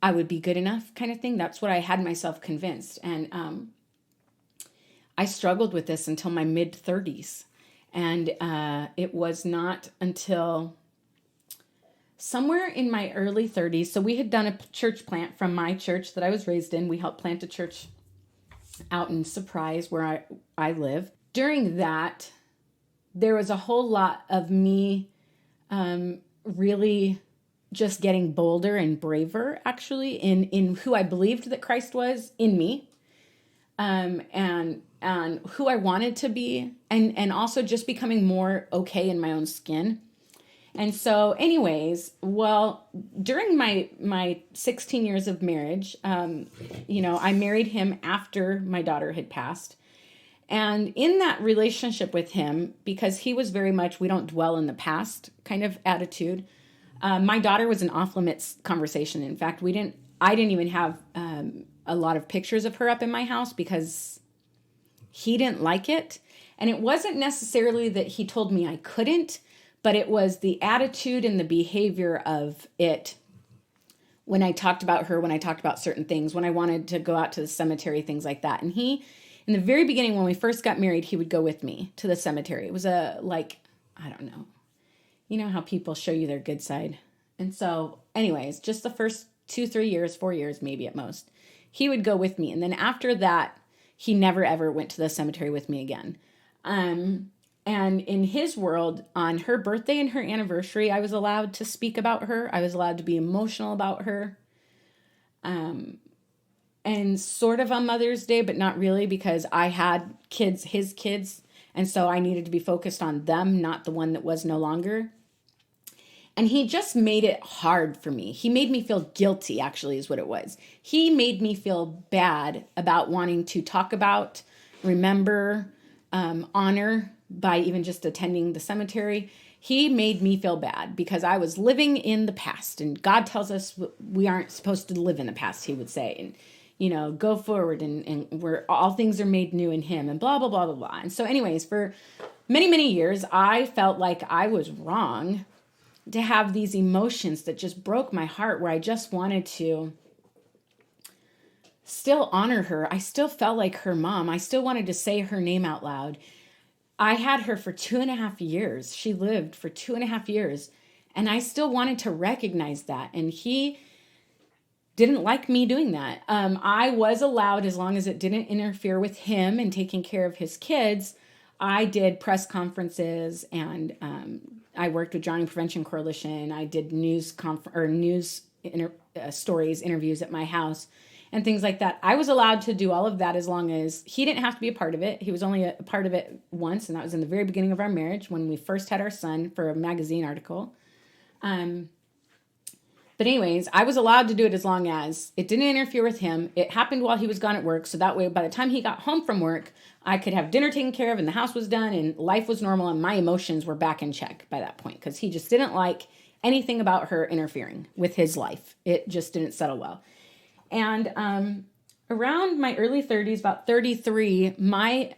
I would be good enough kind of thing. That's what I had myself convinced. And I struggled with this until my mid-30s. And it was not until somewhere in my early 30s. So we had done a church plant from my church that I was raised in. We helped plant a church out in Surprise where I live. During that, there was a whole lot of me really just getting bolder and braver, actually, in who I believed that Christ was in me, and who I wanted to be, and also just becoming more okay in my own skin. And so anyways, well, during my 16 years of marriage, I married him after my daughter had passed. And in that relationship with him, because he was very much, we don't dwell in the past kind of attitude, my daughter was an off limits conversation. In fact, I didn't even have a lot of pictures of her up in my house because he didn't like it. And it wasn't necessarily that he told me I couldn't, but it was the attitude and the behavior of it when I talked about her, when I talked about certain things, when I wanted to go out to the cemetery, things like that. And he, in the very beginning, when we first got married, he would go with me to the cemetery. It was I don't know. You know how people show you their good side. And so anyways, just the first 2-3 years, 4 years, maybe at most, he would go with me. And then after that, he never ever went to the cemetery with me again. And in his world, on her birthday and her anniversary, I was allowed to speak about her. I was allowed to be emotional about her. And sort of on Mother's Day, but not really, because I had kids, his kids, and so I needed to be focused on them, not the one that was no longer. And he just made it hard for me. He made me feel guilty, actually, is what it was. He made me feel bad about wanting to talk about, remember, honor by even just attending the cemetery. He made me feel bad because I was living in the past, and God tells us we aren't supposed to live in the past, he would say, and go forward, and where all things are made new in him, and blah, blah, blah, blah, blah. And so anyways, for many, many years, I felt like I was wrong to have these emotions that just broke my heart, where I just wanted to still honor her. I still felt like her mom. I still wanted to say her name out loud. I had her for 2.5 years. She lived for 2.5 years. And I still wanted to recognize that. And he didn't like me doing that. I was allowed, as long as it didn't interfere with him and taking care of his kids, I did press conferences, and I worked with Drowning Prevention Coalition. I did stories, interviews at my house. and things like that. I was allowed to do all of that as long as he didn't have to be a part of it. He was only a part of it once, and that was in the very beginning of our marriage when we first had our son for a magazine article. But anyways, I was allowed to do it as long as it didn't interfere with him. It happened while he was gone at work. So that way, by the time he got home from work, I could have dinner taken care of and the house was done and life was normal and my emotions were back in check by that point. Because he just didn't like anything about her interfering with his life. It just didn't settle well. And around my early 30s, about 33, my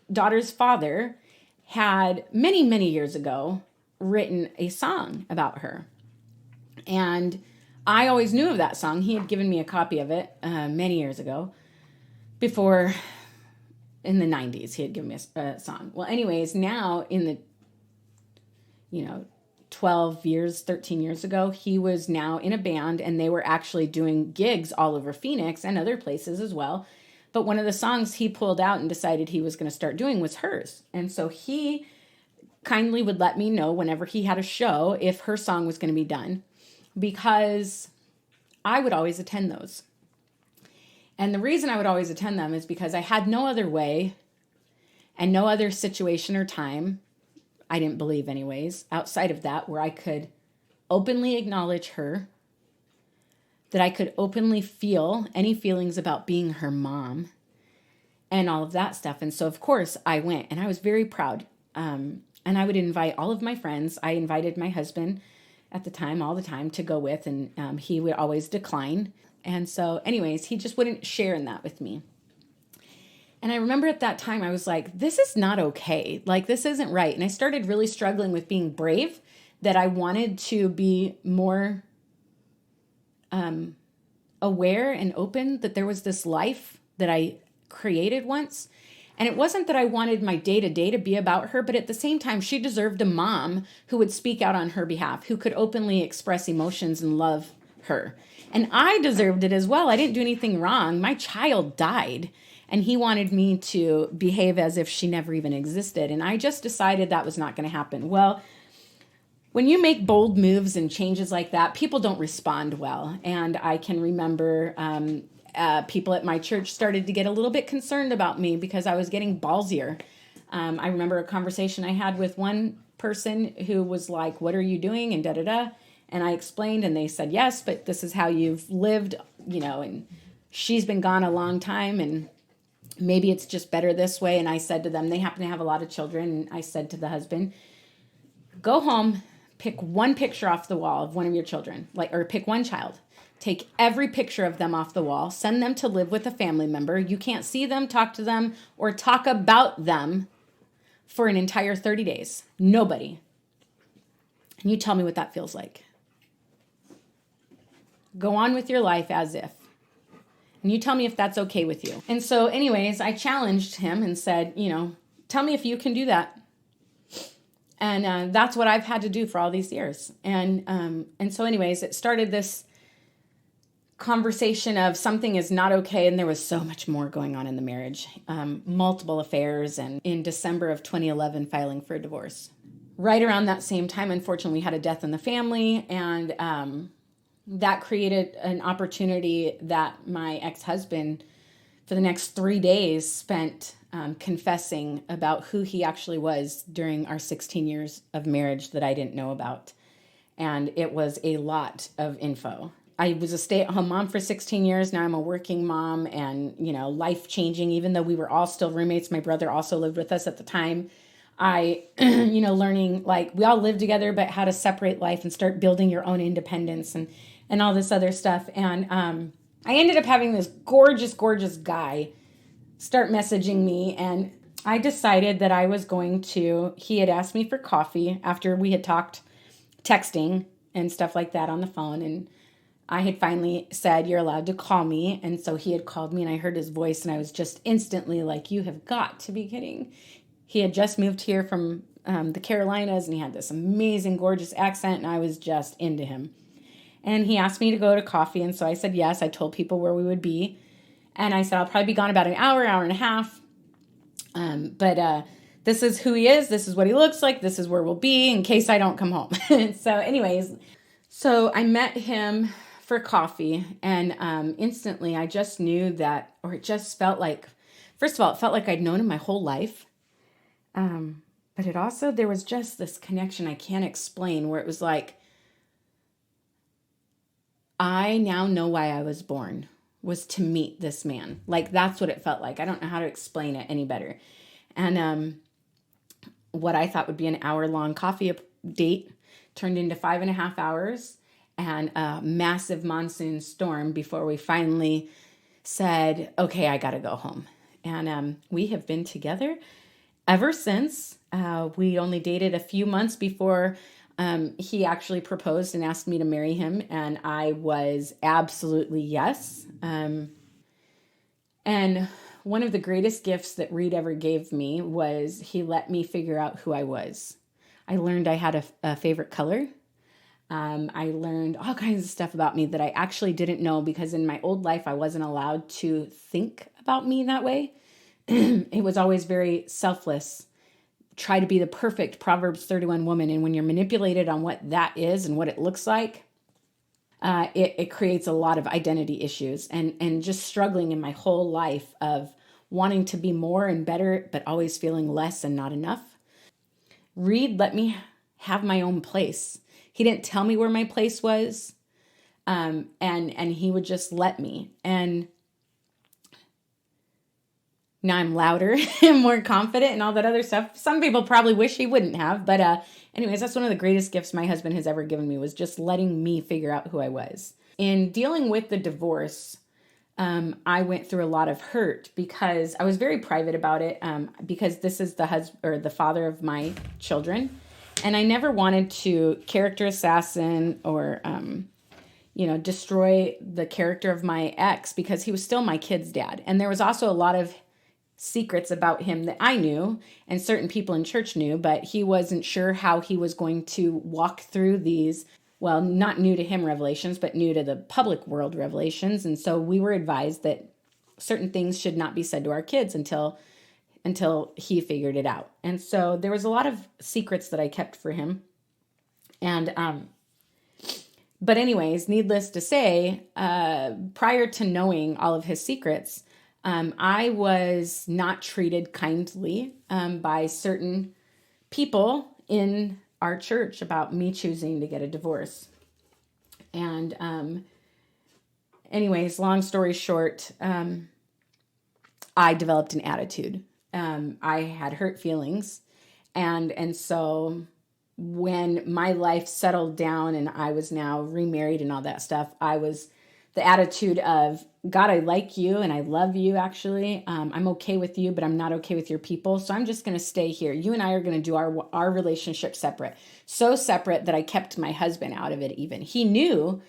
daughter's father had many, many years ago written a song about her. And I always knew of that song. He had given me a copy of it many years ago. Before, in the 90s, he had given me a song. Well, anyways, now in the, 12 years, 13 years ago, he was now in a band and they were actually doing gigs all over Phoenix and other places as well. But one of the songs he pulled out and decided he was going to start doing was hers. And so he kindly would let me know whenever he had a show if her song was going to be done, because I would always attend those. And the reason I would always attend them is because I had no other way and no other situation or time, I didn't believe anyways, outside of that, where I could openly acknowledge her, that I could openly feel any feelings about being her mom and all of that stuff. And so, of course, I went and I was very proud. And I would invite all of my friends. I invited my husband at the time, all the time, to go with, and he would always decline. And so anyways, he just wouldn't share in that with me. And I remember at that time, I was like, this is not okay. Like, this isn't right. And I started really struggling with being brave, that I wanted to be more aware and open that there was this life that I created once. And it wasn't that I wanted my day-to-day to be about her, but at the same time, she deserved a mom who would speak out on her behalf, who could openly express emotions and love her. And I deserved it as well. I didn't do anything wrong. My child died, and he wanted me to behave as if she never even existed. And I just decided that was not going to happen. Well, when you make bold moves and changes like that, people don't respond well. And I can remember people at my church started to get a little bit concerned about me because I was getting ballsier. I remember a conversation I had with one person who was like, what are you doing? And da-da-da. And I explained, and they said, yes, but this is how you've lived, and she's been gone a long time, and maybe it's just better this way. And I said to them, they happen to have a lot of children. And I said to the husband, go home, pick one picture off the wall of one of your children, or pick one child. Take every picture of them off the wall, send them to live with a family member. You can't see them, talk to them, or talk about them for an entire 30 days. Nobody. And you tell me what that feels like. Go on with your life as if. And you tell me if that's okay with you. And so anyways, I challenged him and said, tell me if you can do that. And that's what I've had to do for all these years. And so anyways, it started this conversation of something is not okay. And there was so much more going on in the marriage, multiple affairs, and in December of 2011, filing for a divorce. Right around that same time, unfortunately, we had a death in the family, and that created an opportunity that my ex-husband, for the next 3 days, spent confessing about who he actually was during our 16 years of marriage that I didn't know about. And it was a lot of info. I was a stay-at-home mom for 16 years. Now I'm a working mom and, life-changing, even though we were all still roommates. My brother also lived with us at the time. I, learning, we all lived together, but how to separate life and start building your own independence and all this other stuff. And I ended up having this gorgeous, gorgeous guy start messaging me. And I decided that I was he had asked me for coffee after we had talked texting and stuff like that on the phone. And I had finally said, you're allowed to call me. And so he had called me and I heard his voice and I was just instantly like, you have got to be kidding. He had just moved here from the Carolinas and he had this amazing, gorgeous accent and I was just into him. And he asked me to go to coffee. And so I said, yes. I told people where we would be. And I said, I'll probably be gone about an hour and a half. But this is who he is. This is what he looks like. This is where we'll be in case I don't come home. So anyways, so I met him for coffee, and instantly I just knew that, or it just felt like, first of all, it felt like I'd known him my whole life. But it also, there was just this connection I can't explain where it was like, I now know why I was born, was to meet this man. Like, that's what it felt like. I don't know how to explain it any better. And what I thought would be an hour-long coffee date turned into 5.5 hours and a massive monsoon storm before we finally said, okay, I got to go home. And we have been together ever since. We only dated a few months before he actually proposed and asked me to marry him, and I was absolutely yes. And one of the greatest gifts that Reed ever gave me was he let me figure out who I was. I learned I had a favorite color. I learned all kinds of stuff about me that I actually didn't know, because in my old life, I wasn't allowed to think about me that way. It was always very selfless. Try to be the perfect Proverbs 31 woman. And when you're manipulated on what that is and what it looks like, it creates a lot of identity issues and just struggling in my whole life of wanting to be more and better, but always feeling less and not enough. Reed let me have my own place. He didn't tell me where my place was. And he would just let me. And now I'm louder and more confident and all that other stuff. Some people probably wish he wouldn't have. But anyways, that's one of the greatest gifts my husband has ever given me, was just letting me figure out who I was. In dealing with the divorce, I went through a lot of hurt because I was very private about it, because this is the husband or the father of my children. And I never wanted to character assassin or, destroy the character of my ex, because he was still my kid's dad. And there was also a lot of secrets about him that I knew and certain people in church knew, but he wasn't sure how he was going to walk through these, well, not new to him revelations, but new to the public world revelations. And so we were advised that certain things should not be said to our kids until he figured it out. And so there was a lot of secrets that I kept for him. And but anyways, needless to say, prior to knowing all of his secrets, I was not treated kindly by certain people in our church about me choosing to get a divorce. And anyways, long story short, I developed an attitude. I had hurt feelings. And so when my life settled down and I was now remarried and all that stuff, I was the attitude of, God, I like you and I love you, actually. I'm okay with you, but I'm not okay with your people. So I'm just going to stay here. You and I are going to do our relationship separate. So separate that I kept my husband out of it even. He knew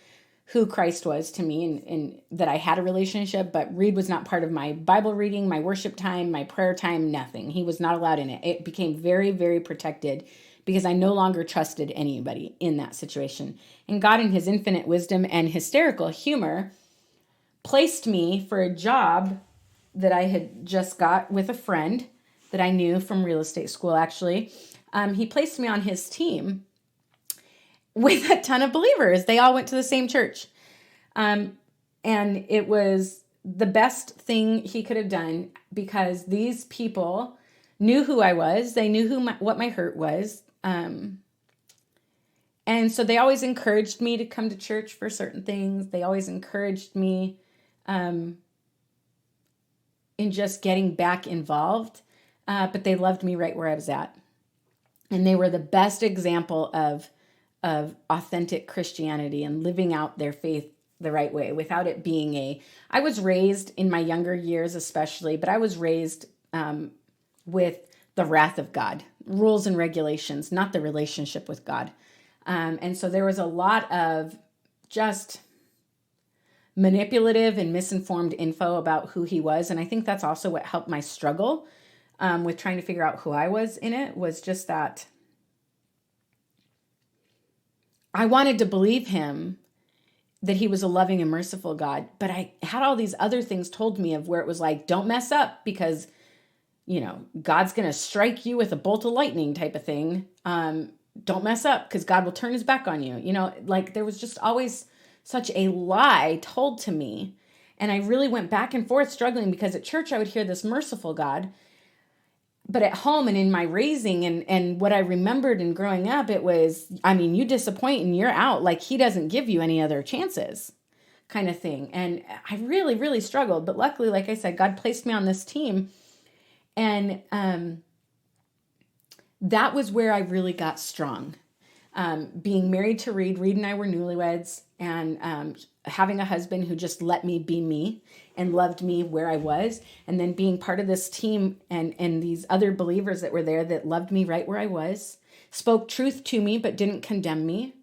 who Christ was to me and that I had a relationship, but Reed was not part of my Bible reading, my worship time, my prayer time, nothing. He was not allowed in it. It became very, very protected because I no longer trusted anybody in that situation. And God, in his infinite wisdom and hysterical humor, placed me for a job that I had just got with a friend that I knew from real estate school, actually. He placed me on his team with a ton of believers. They all went to the same church. And it was the best thing he could have done because these people knew who I was. They knew what my hurt was. And so they always encouraged me to come to church for certain things. They always encouraged me in just getting back involved. But they loved me right where I was at. And they were the best example of authentic Christianity and living out their faith the right way without it being I was raised in my younger years especially, but I was raised with the wrath of God, rules and regulations, not the relationship with God. And so there was a lot of just manipulative and misinformed info about who he was. And I think that's also what helped my struggle with trying to figure out who I was in it, was just that I wanted to believe him that he was a loving and merciful God, but I had all these other things told me of where it was like, don't mess up because, God's going to strike you with a bolt of lightning type of thing. Don't mess up because God will turn his back on you. Like there was just always such a lie told to me. And I really went back and forth struggling, because at church I would hear this merciful God, but at home and in my raising and what I remembered in growing up, it was, I mean, you disappoint and you're out. Like, he doesn't give you any other chances, kind of thing. And I really, really struggled. But luckily, like I said, God placed me on this team. And that was where I really got strong. Being married to Reed and I were newlyweds, and having a husband who just let me be me and loved me where I was, and then being part of this team and these other believers that were there that loved me right where I was, spoke truth to me but didn't condemn me,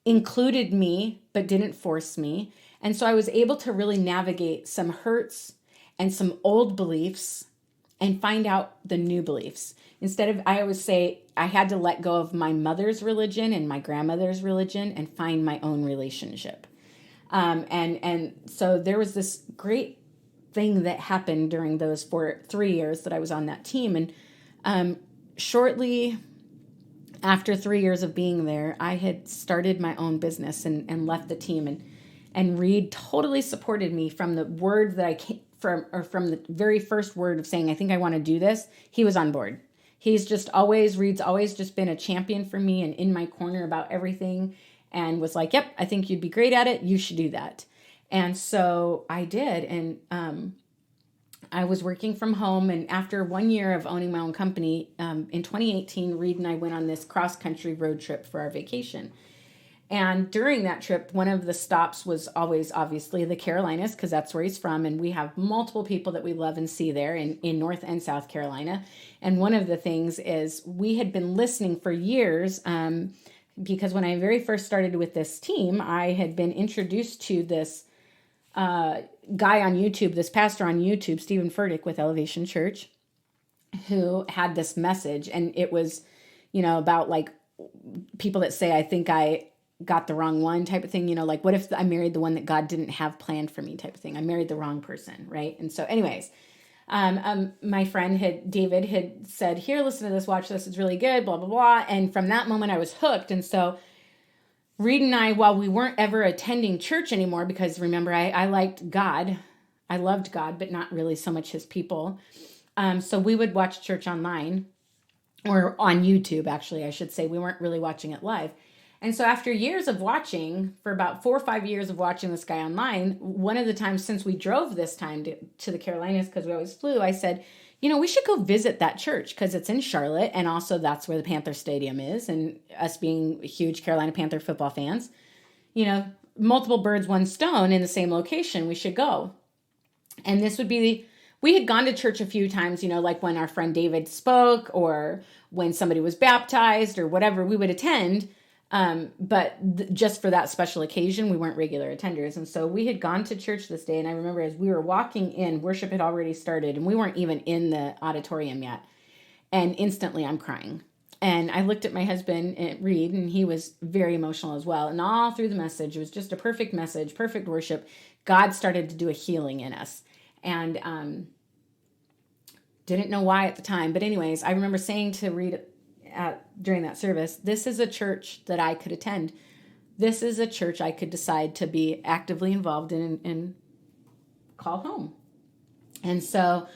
included me but didn't force me. And so I was able to really navigate some hurts and some old beliefs and find out the new beliefs. Instead of, I always say, I had to let go of my mother's religion and my grandmother's religion and find my own relationship. And so there was this great thing that happened during those 3 years that I was on that team. And shortly after 3 years of being there, I had started my own business and left the team. And Reed totally supported me from the word that I came from the very first word of saying, I think I want to do this. He was on board. Reed's always just been a champion for me and in my corner about everything, and was like, yep, I think you'd be great at it. You should do that. And so I did. And I was working from home. And after 1 year of owning my own company, in 2018, Reed and I went on this cross-country road trip for our vacation. And during that trip, one of the stops was always obviously the Carolinas, because that's where he's from. And we have multiple people that we love and see there in North and South Carolina. And one of the things is we had been listening for years, because when I very first started with this team, I had been introduced to this guy on YouTube, this pastor on YouTube, Stephen Furtick with Elevation Church, who had this message. And it was, about like people that say, I think I got the wrong one type of thing, like what if I married the one that God didn't have planned for me type of thing. I married the wrong person, right? And so anyways, my friend David had said, here, listen to this, watch this, it's really good, blah, blah, blah. And from that moment I was hooked. And so Reed and I, while we weren't ever attending church anymore, because remember, I liked God, I loved God, but not really so much his people. So we would watch church online, or on YouTube, actually, I should say. We weren't really watching it live. And so after years of watching, for about 4 or 5 years of watching this guy online, one of the times since we drove this time to the Carolinas, because we always flew, I said, we should go visit that church, because it's in Charlotte, and also that's where the Panther Stadium is, and us being huge Carolina Panther football fans, multiple birds, one stone in the same location, we should go. And this would be we had gone to church a few times, like when our friend David spoke, or when somebody was baptized or whatever, we would attend. But just for that special occasion, we weren't regular attenders. And so we had gone to church this day. And I remember as we were walking in, worship had already started, and we weren't even in the auditorium yet. And instantly I'm crying. And I looked at my husband, Reed, and he was very emotional as well. And all through the message, it was just a perfect message, perfect worship. God started to do a healing in us. And didn't know why at the time. But anyways, I remember saying to Reed during that service, this is a church that I could attend. This is a church I could decide to be actively involved in and call home. And so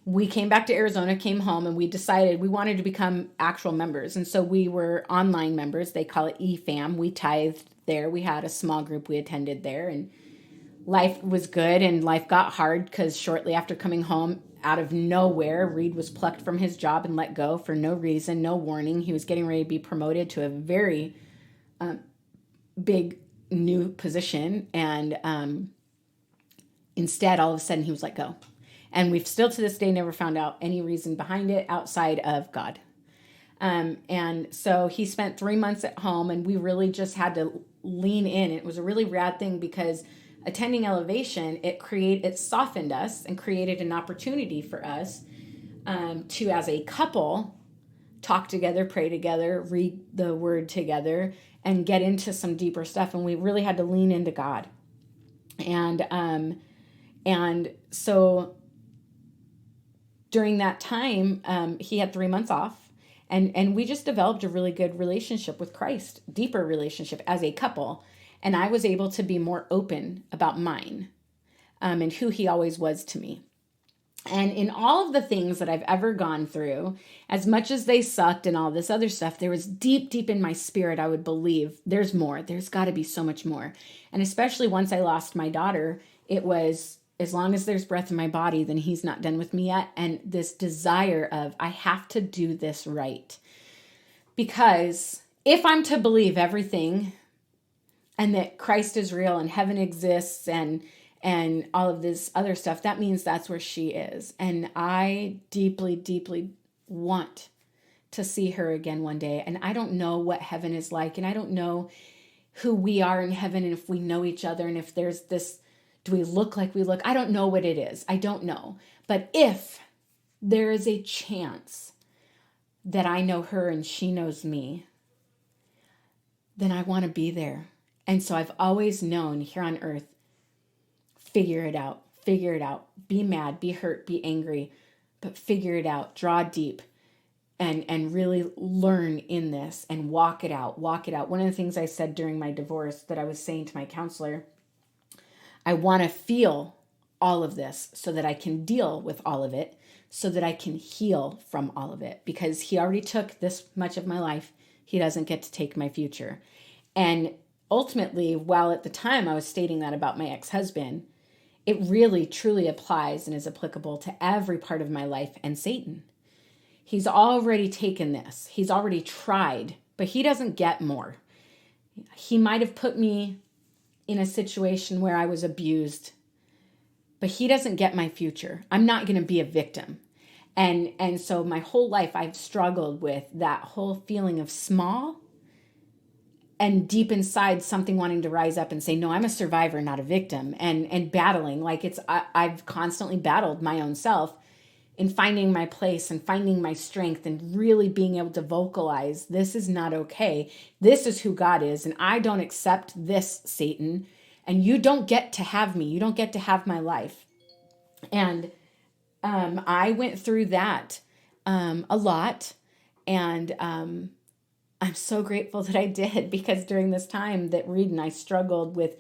we came back to Arizona, came home, and we decided we wanted to become actual members. And so we were online members. They call it eFam. We tithed there. We had a small group we attended there, and life was good, and life got hard because shortly after coming home, out of nowhere, Reed was plucked from his job and let go for no reason, no warning. He was getting ready to be promoted to a very big new position, and instead, all of a sudden, he was let go. And we've still to this day never found out any reason behind it outside of God. And so he spent 3 months at home, and we really just had to lean in. It was a really rad thing because attending Elevation, it softened us and created an opportunity for us to, as a couple, talk together, pray together, read the word together, and get into some deeper stuff. And we really had to lean into God. And so during that time, he had 3 months off, and we just developed a really good relationship with Christ, deeper relationship as a couple. And I was able to be more open about mine, and who he always was to me. And in all of the things that I've ever gone through, as much as they sucked and all this other stuff, there was deep, deep in my spirit, I would believe there's more. There's got to be so much more. And especially once I lost my daughter, it was, as long as there's breath in my body, then he's not done with me yet. And this desire of, I have to do this right. Because if I'm to believe everything and that Christ is real and heaven exists and all of this other stuff, that means that's where she is. And I deeply, deeply want to see her again one day. And I don't know what heaven is like. And I don't know who we are in heaven and if we know each other and if there's this, do we look like we look? I don't know what it is. I don't know. But if there is a chance that I know her and she knows me, then I want to be there. And so I've always known here on earth, figure it out, be mad, be hurt, be angry, but figure it out, draw deep and really learn in this and walk it out. One of the things I said during my divorce that I was saying to my counselor, I want to feel all of this so that I can deal with all of it, so that I can heal from all of it, because he already took this much of my life. He doesn't get to take my future. And ultimately, while at the time I was stating that about my ex-husband, it really truly applies and is applicable to every part of my life and Satan. He's already taken this. He's already tried, but he doesn't get more. He might have put me in a situation where I was abused, but he doesn't get my future. I'm not going to be a victim. And so my whole life I've struggled with that whole feeling of small and deep inside something wanting to rise up and say, no, I'm a survivor, not a victim, and battling. Like I've constantly battled my own self in finding my place and finding my strength and really being able to vocalize, this is not okay. This is who God is. And I don't accept this, Satan. And you don't get to have me. You don't get to have my life. And I went through that a lot. And I'm so grateful that I did, because during this time that Reed and I struggled with,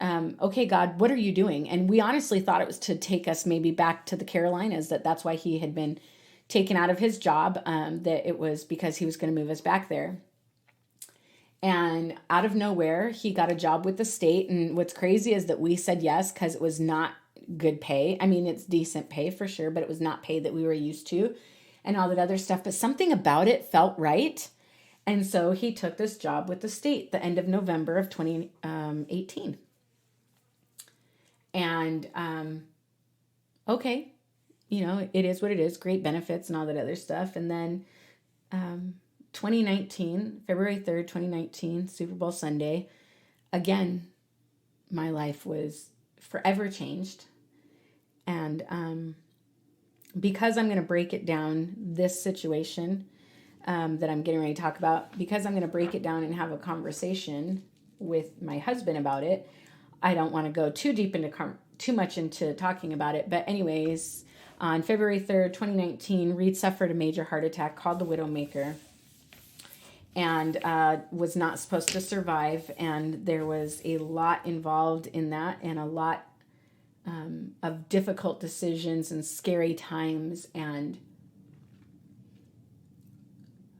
okay, God, what are you doing? And we honestly thought it was to take us maybe back to the Carolinas, that's why he had been taken out of his job, that it was because he was going to move us back there. And out of nowhere, he got a job with the state. And what's crazy is that we said yes because it was not good pay. I mean, it's decent pay for sure, but it was not pay that we were used to and all that other stuff. But something about it felt right. And so he took this job with the state the end of November of 2018. And okay, it is what it is, great benefits and all that other stuff. And then 2019, February 3rd, 2019, Super Bowl Sunday, again, my life was forever changed. And because I'm going to break it down, this situation that I'm getting ready to talk about, because I'm going to break it down and have a conversation with my husband about it, I don't want to go too deep into too much into talking about it. But anyways, on February 3rd, 2019, Reed suffered a major heart attack called the Widowmaker, and was not supposed to survive. And there was a lot involved in that, and a lot of difficult decisions and scary times. And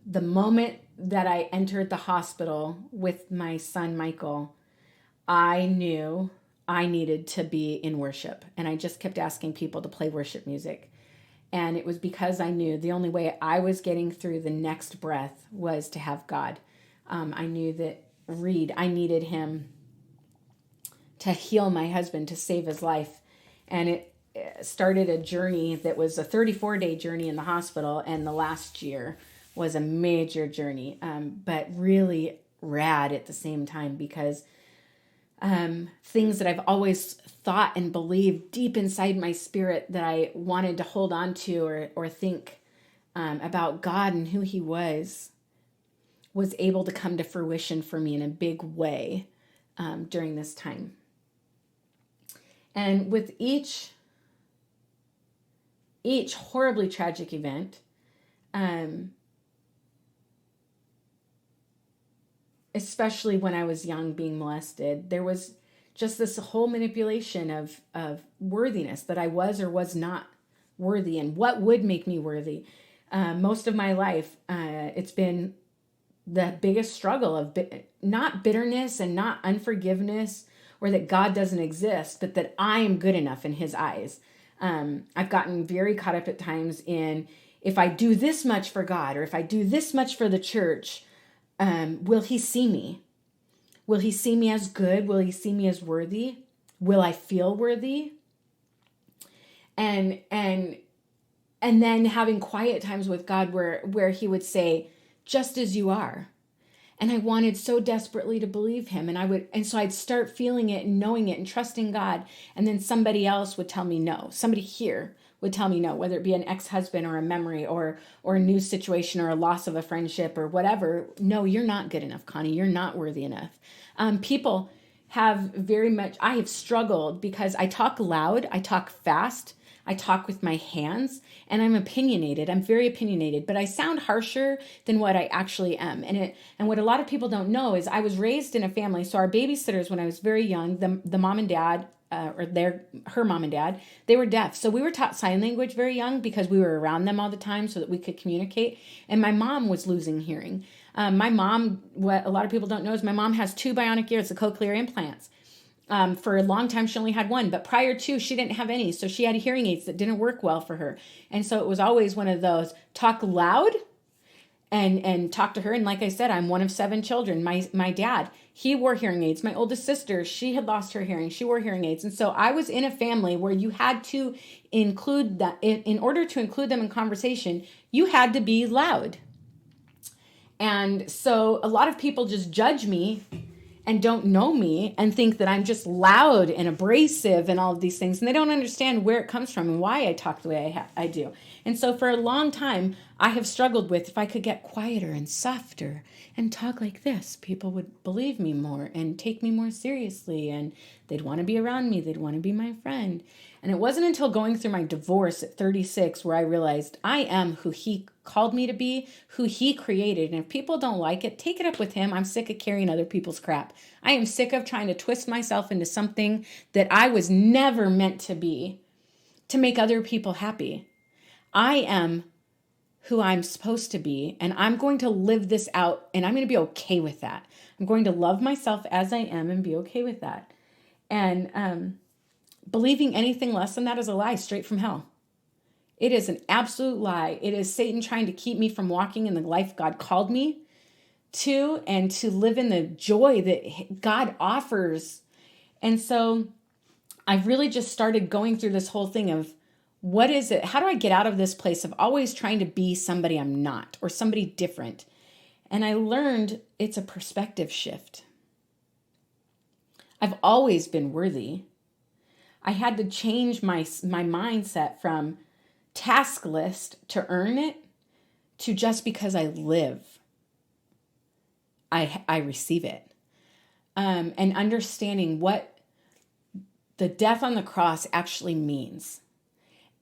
the moment that I entered the hospital with my son, Michael, I knew I needed to be in worship. And I just kept asking people to play worship music. And it was because I knew the only way I was getting through the next breath was to have God. I knew that Reed, I needed him to heal my husband, to save his life. And it started a journey that was a 34-day journey in the hospital. And the last year was a major journey, but really rad at the same time, because things that I've always thought and believed deep inside my spirit that I wanted to hold on to or think about God and who he was able to come to fruition for me in a big way during this time. And with each horribly tragic event, especially when I was young being molested, there was just this whole manipulation of worthiness, that I was or was not worthy and what would make me worthy. Most of my life, it's been the biggest struggle of not bitterness and not unforgiveness or that God doesn't exist, but that I am good enough in his eyes. I've gotten very caught up at times in, if I do this much for God or if I do this much for the church, will he see me? Will he see me as good? Will he see me as worthy? Will I feel worthy? And then having quiet times with God where he would say, just as you are. And I wanted so desperately to believe him. And so I'd start feeling it and knowing it and trusting God. And then somebody else would tell me no. Somebody here would tell me no, whether it be an ex-husband or a memory or a new situation or a loss of a friendship or whatever. No, you're not good enough, Connie. You're not worthy enough. People have I have struggled because I talk loud, I talk fast, I talk with my hands, and I'm opinionated. I'm very opinionated, but I sound harsher than what I actually am. And what a lot of people don't know is I was raised in a family. So our babysitters, when I was very young, the mom and dad, her mom and dad, they were deaf. So we were taught sign language very young because we were around them all the time so that we could communicate. And my mom was losing hearing. My mom, what a lot of people don't know is my mom has 2 bionic ears, the cochlear implants. For a long time, she only had 1, but prior to, she didn't have any. So she had hearing aids that didn't work well for her. And so it was always one of those, talk loud and talk to her. And like I said, I'm one of 7 children. My dad, he wore hearing aids. My oldest sister, she had lost her hearing. She wore hearing aids. And so I was in a family where you had to include that. In order to include them in conversation, you had to be loud. And so a lot of people just judge me and don't know me and think that I'm just loud and abrasive and all of these things. And they don't understand where it comes from and why I talk the way I do. And so for a long time, I have struggled with, if I could get quieter and softer and talk like this, people would believe me more and take me more seriously. And they'd want to be around me. They'd want to be my friend. And it wasn't until going through my divorce at 36 where I realized I am who he called me to be, who he created. And if people don't like it, take it up with him. I'm sick of carrying other people's crap. I am sick of trying to twist myself into something that I was never meant to be to make other people happy. I am who I'm supposed to be, and I'm going to live this out, and I'm going to be okay with that. I'm going to love myself as I am and be okay with that. And believing anything less than that is a lie straight from hell. It is an absolute lie. It is Satan trying to keep me from walking in the life God called me to and to live in the joy that God offers. And so I've really just started going through this whole thing of, what is it? How do I get out of this place of always trying to be somebody I'm not or somebody different? And I learned it's a perspective shift. I've always been worthy. I had to change my mindset from task list to earn it to just because I live, I receive it. And understanding what the death on the cross actually means.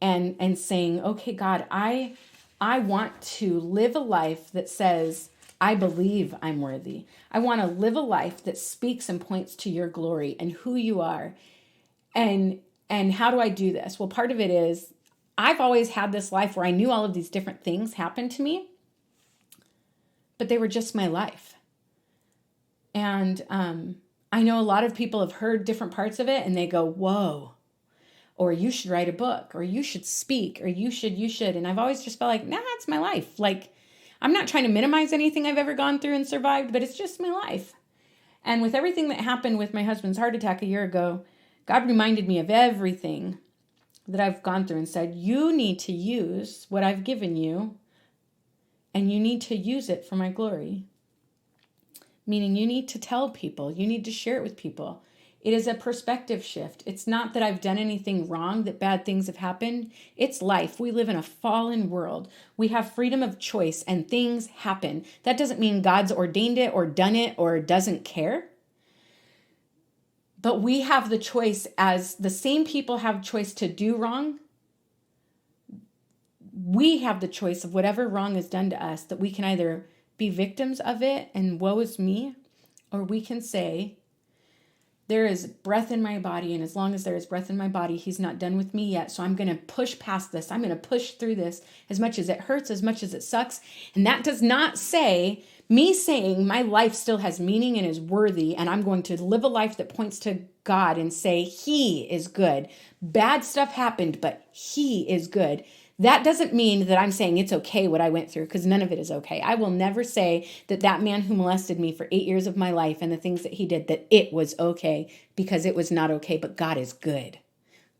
And saying, okay, God, I want to live a life that says, I believe I'm worthy. I want to live a life that speaks and points to your glory and who you are. And how do I do this? Well, part of it is I've always had this life where I knew all of these different things happened to me, but they were just my life. And I know a lot of people have heard different parts of it and they go, whoa, or you should write a book, or you should speak, or you should. And I've always just felt like, nah, it's my life. Like, I'm not trying to minimize anything I've ever gone through and survived, but it's just my life. And with everything that happened with my husband's heart attack a year ago, God reminded me of everything that I've gone through and said, you need to use what I've given you, and you need to use it for my glory. Meaning you need to tell people, you need to share it with people. It is a perspective shift. It's not that I've done anything wrong, that bad things have happened. It's life. We live in a fallen world. We have freedom of choice and things happen. That doesn't mean God's ordained it or done it or doesn't care. But we have the choice, as the same people have choice to do wrong. We have the choice of whatever wrong is done to us, that we can either be victims of it and woe is me, Or we can say, there is breath in my body, and as long as there is breath in my body, he's not done with me yet. So I'm going to push past this. I'm going to push through this as much as it hurts, as much as it sucks. And that does not say me saying my life still has meaning and is worthy, and I'm going to live a life that points to God and say he is good. Bad stuff happened, but he is good. That doesn't mean that I'm saying it's okay what I went through, because none of it is okay. I will never say that that man who molested me for 8 years of my life and the things that he did, that it was okay, because it was not okay. But God is good.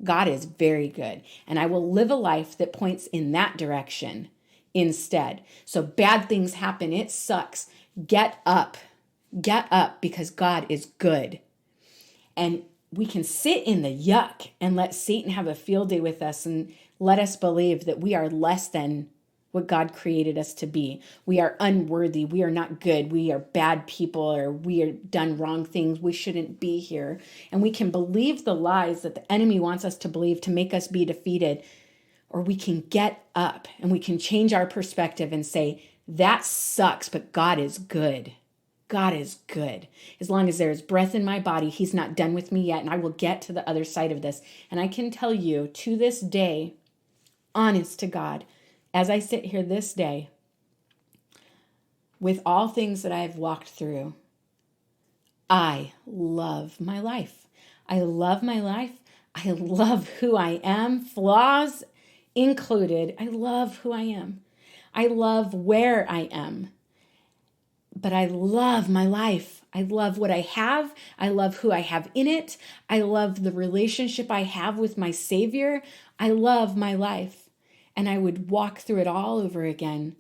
God is very good. And I will live a life that points in that direction instead. So bad things happen. It sucks. Get up. Get up, because God is good. And we can sit in the yuck and let Satan have a field day with us and let us believe that we are less than what God created us to be. We are unworthy. We are not good. We are bad people, or we are done wrong things. We shouldn't be here. And we can believe the lies that the enemy wants us to believe to make us be defeated. Or we can get up and we can change our perspective and say, that sucks, but God is good. God is good. As long as there is breath in my body, he's not done with me yet, and I will get to the other side of this. And I can tell you to this day, honest to God, as I sit here this day, with all things that I have walked through, I love my life. I love my life. I love who I am, flaws included. I love who I am. I love where I am. But I love my life. I love what I have. I love who I have in it. I love the relationship I have with my Savior. I love my life. And I would walk through it all over again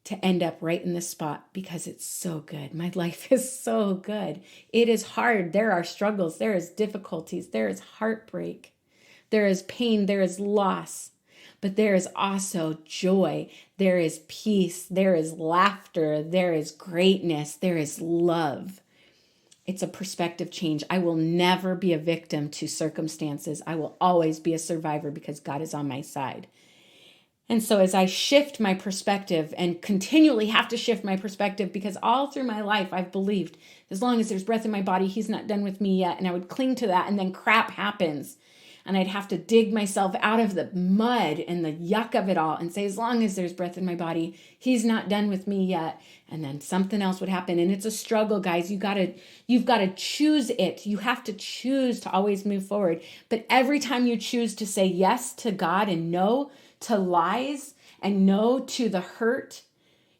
to end up right in this spot, because it's so good. My life is so good. It is hard. There are struggles. There is difficulties. There is heartbreak. There is pain. There is loss. But there is also joy. There is peace. There is laughter. There is greatness. There is love. It's a perspective change. I will never be a victim to circumstances. I will always be a survivor, because God is on my side. And so as I shift my perspective, and continually have to shift my perspective, because all through my life I've believed, as long as there's breath in my body, he's not done with me yet. And I would cling to that, and then crap happens. And I'd have to dig myself out of the mud and the yuck of it all and say, as long as there's breath in my body, he's not done with me yet. And then something else would happen. And it's a struggle, guys. You've got to choose it. You have to choose to always move forward. But every time you choose to say yes to God and no to lies and no to the hurt,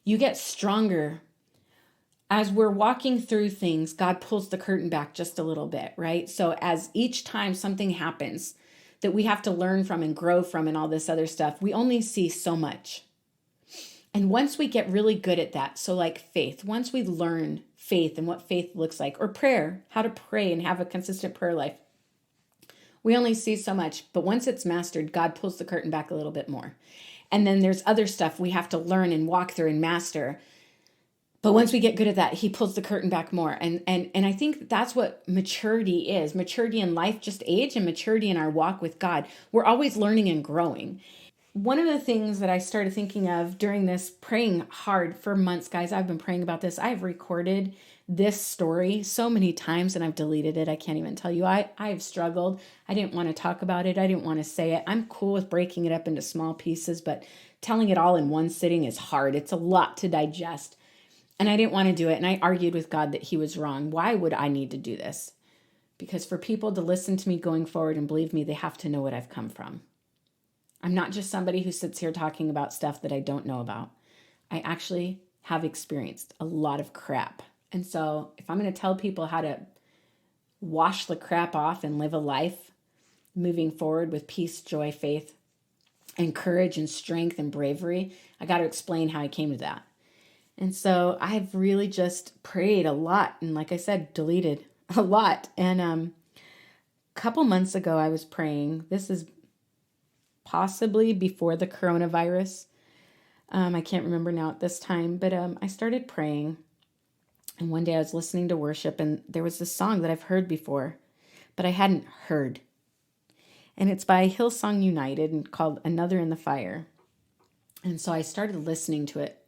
you get stronger. As we're walking through things, God pulls the curtain back just a little bit, right? So as each time something happens that we have to learn from and grow from and all this other stuff, we only see so much. And once we get really good at that, so like faith, once we learn faith and what faith looks like, or prayer, how to pray and have a consistent prayer life, we only see so much. But once it's mastered, God pulls the curtain back a little bit more. And then there's other stuff we have to learn and walk through and master. But once we get good at that, he pulls the curtain back more. And I think that's what maturity is. Maturity in life, just age, and maturity in our walk with God. We're always learning and growing. One of the things that I started thinking of during this praying hard for months, guys, I've been praying about this. I've recorded this story so many times and I've deleted it. I can't even tell you. I've struggled. I didn't want to talk about it. I didn't want to say it. I'm cool with breaking it up into small pieces, but telling it all in one sitting is hard. It's a lot to digest. And I didn't want to do it. And I argued with God that he was wrong. Why would I need to do this? Because for people to listen to me going forward and believe me, they have to know what I've come from. I'm not just somebody who sits here talking about stuff that I don't know about. I actually have experienced a lot of crap. And so if I'm going to tell people how to wash the crap off and live a life moving forward with peace, joy, faith, and courage and strength and bravery, I got to explain how I came to that. And so I've really just prayed a lot. And like I said, deleted a lot. And a couple months ago, I was praying. This is possibly before the coronavirus. I can't remember now at this time. But I started praying. And one day I was listening to worship. And there was this song that I've heard before, but I hadn't heard. And it's by Hillsong United and called Another in the Fire. And so I started listening to it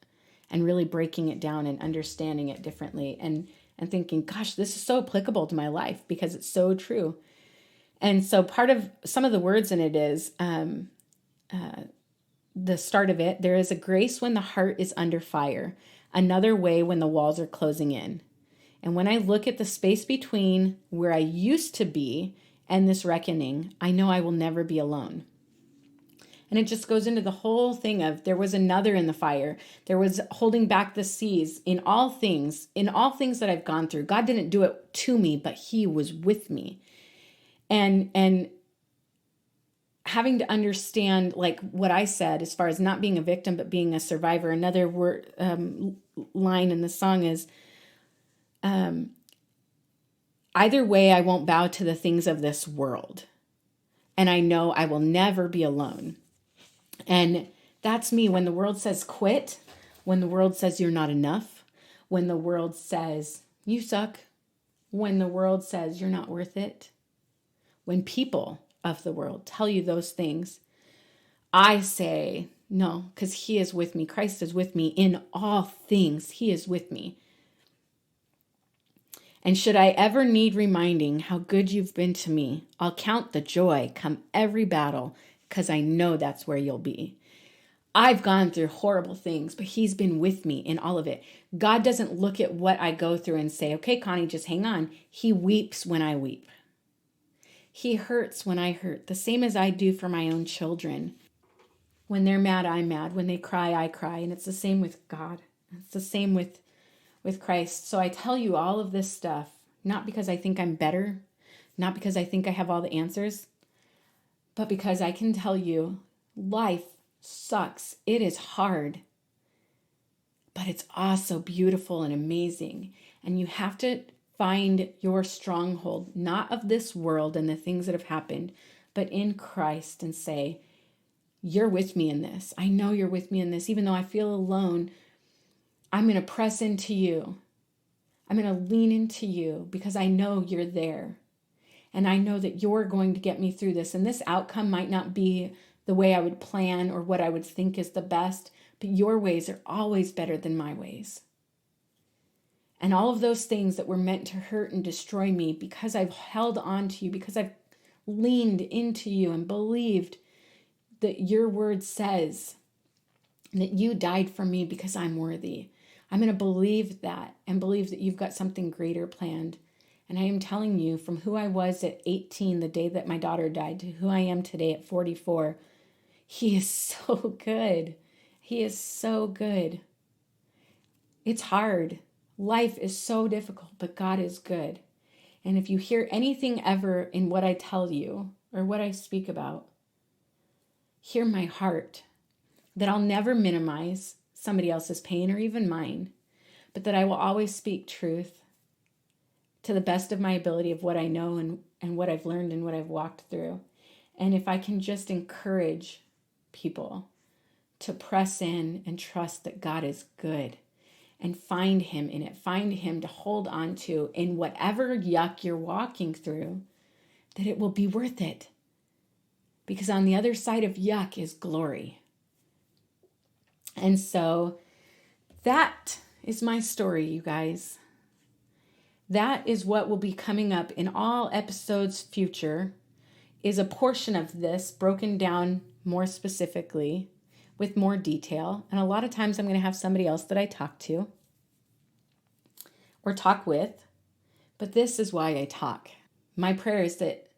and really breaking it down and understanding it differently. And and thinking, gosh, this is so applicable to my life because it's so true. And so part of some of the words in it is the start of it. There is a grace when the heart is under fire, another way when the walls are closing in. And when I look at the space between where I used to be and this reckoning, I know I will never be alone. And it just goes into the whole thing of there was another in the fire. There was holding back the seas in all things that I've gone through. God didn't do it to me, but he was with me. And having to understand, like what I said, as far as not being a victim, but being a survivor. Another word, line in the song is, either way, I won't bow to the things of this world. And I know I will never be alone. And that's me. When the world says quit, when the world says you're not enough, when the world says you suck, when the world says you're not worth it, when people of the world tell you those things, I say no, because he is with me. Christ is with me in all things. He is with me. And should I ever need reminding how good you've been to me, I'll count the joy come every battle, because I know that's where you'll be. I've gone through horrible things, but he's been with me in all of it. God doesn't look at what I go through and say, okay, Connie, just hang on. He weeps when I weep. He hurts when I hurt, the same as I do for my own children. When they're mad, I'm mad. When they cry, I cry. And it's the same with God. It's the same with Christ. So I tell you all of this stuff, not because I think I'm better, not because I think I have all the answers, but because I can tell you life sucks. It is hard, but it's also beautiful and amazing. And you have to find your stronghold, not of this world and the things that have happened, but in Christ, and say, you're with me in this. I know you're with me in this. Even though I feel alone, I'm going to press into you. I'm going to lean into you because I know you're there. And I know that you're going to get me through this. And this outcome might not be the way I would plan or what I would think is the best, but your ways are always better than my ways. And all of those things that were meant to hurt and destroy me, because I've held on to you, because I've leaned into you and believed that your word says that you died for me because I'm worthy. I'm going to believe that and believe that you've got something greater planned. And I am telling you, from who I was at 18, the day that my daughter died, to who I am today at 44, he is so good. He is so good. It's hard. Life is so difficult, but God is good. And if you hear anything ever in what I tell you or what I speak about, hear my heart, that I'll never minimize somebody else's pain or even mine, but that I will always speak truth to the best of my ability of what I know and what I've learned and what I've walked through. And if I can just encourage people to press in and trust that God is good and find him in it, find him to hold on to in whatever yuck you're walking through, that it will be worth it. Because on the other side of yuck is glory. And so that is my story, you guys. That is what will be coming up in all episodes future, is a portion of this broken down more specifically with more detail. And a lot of times I'm going to have somebody else that I talk to or talk with, but this is why I talk. My prayer is that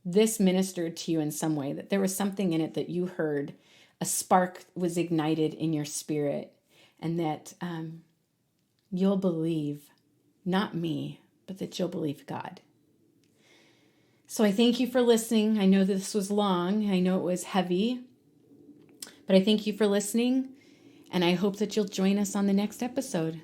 this ministered to you in some way, that there was something in it that you heard, a spark was ignited in your spirit, and that you'll believe, not me, but that you'll believe God. So I thank you for listening. I know this was long. I know it was heavy, but I thank you for listening, and I hope that you'll join us on the next episode.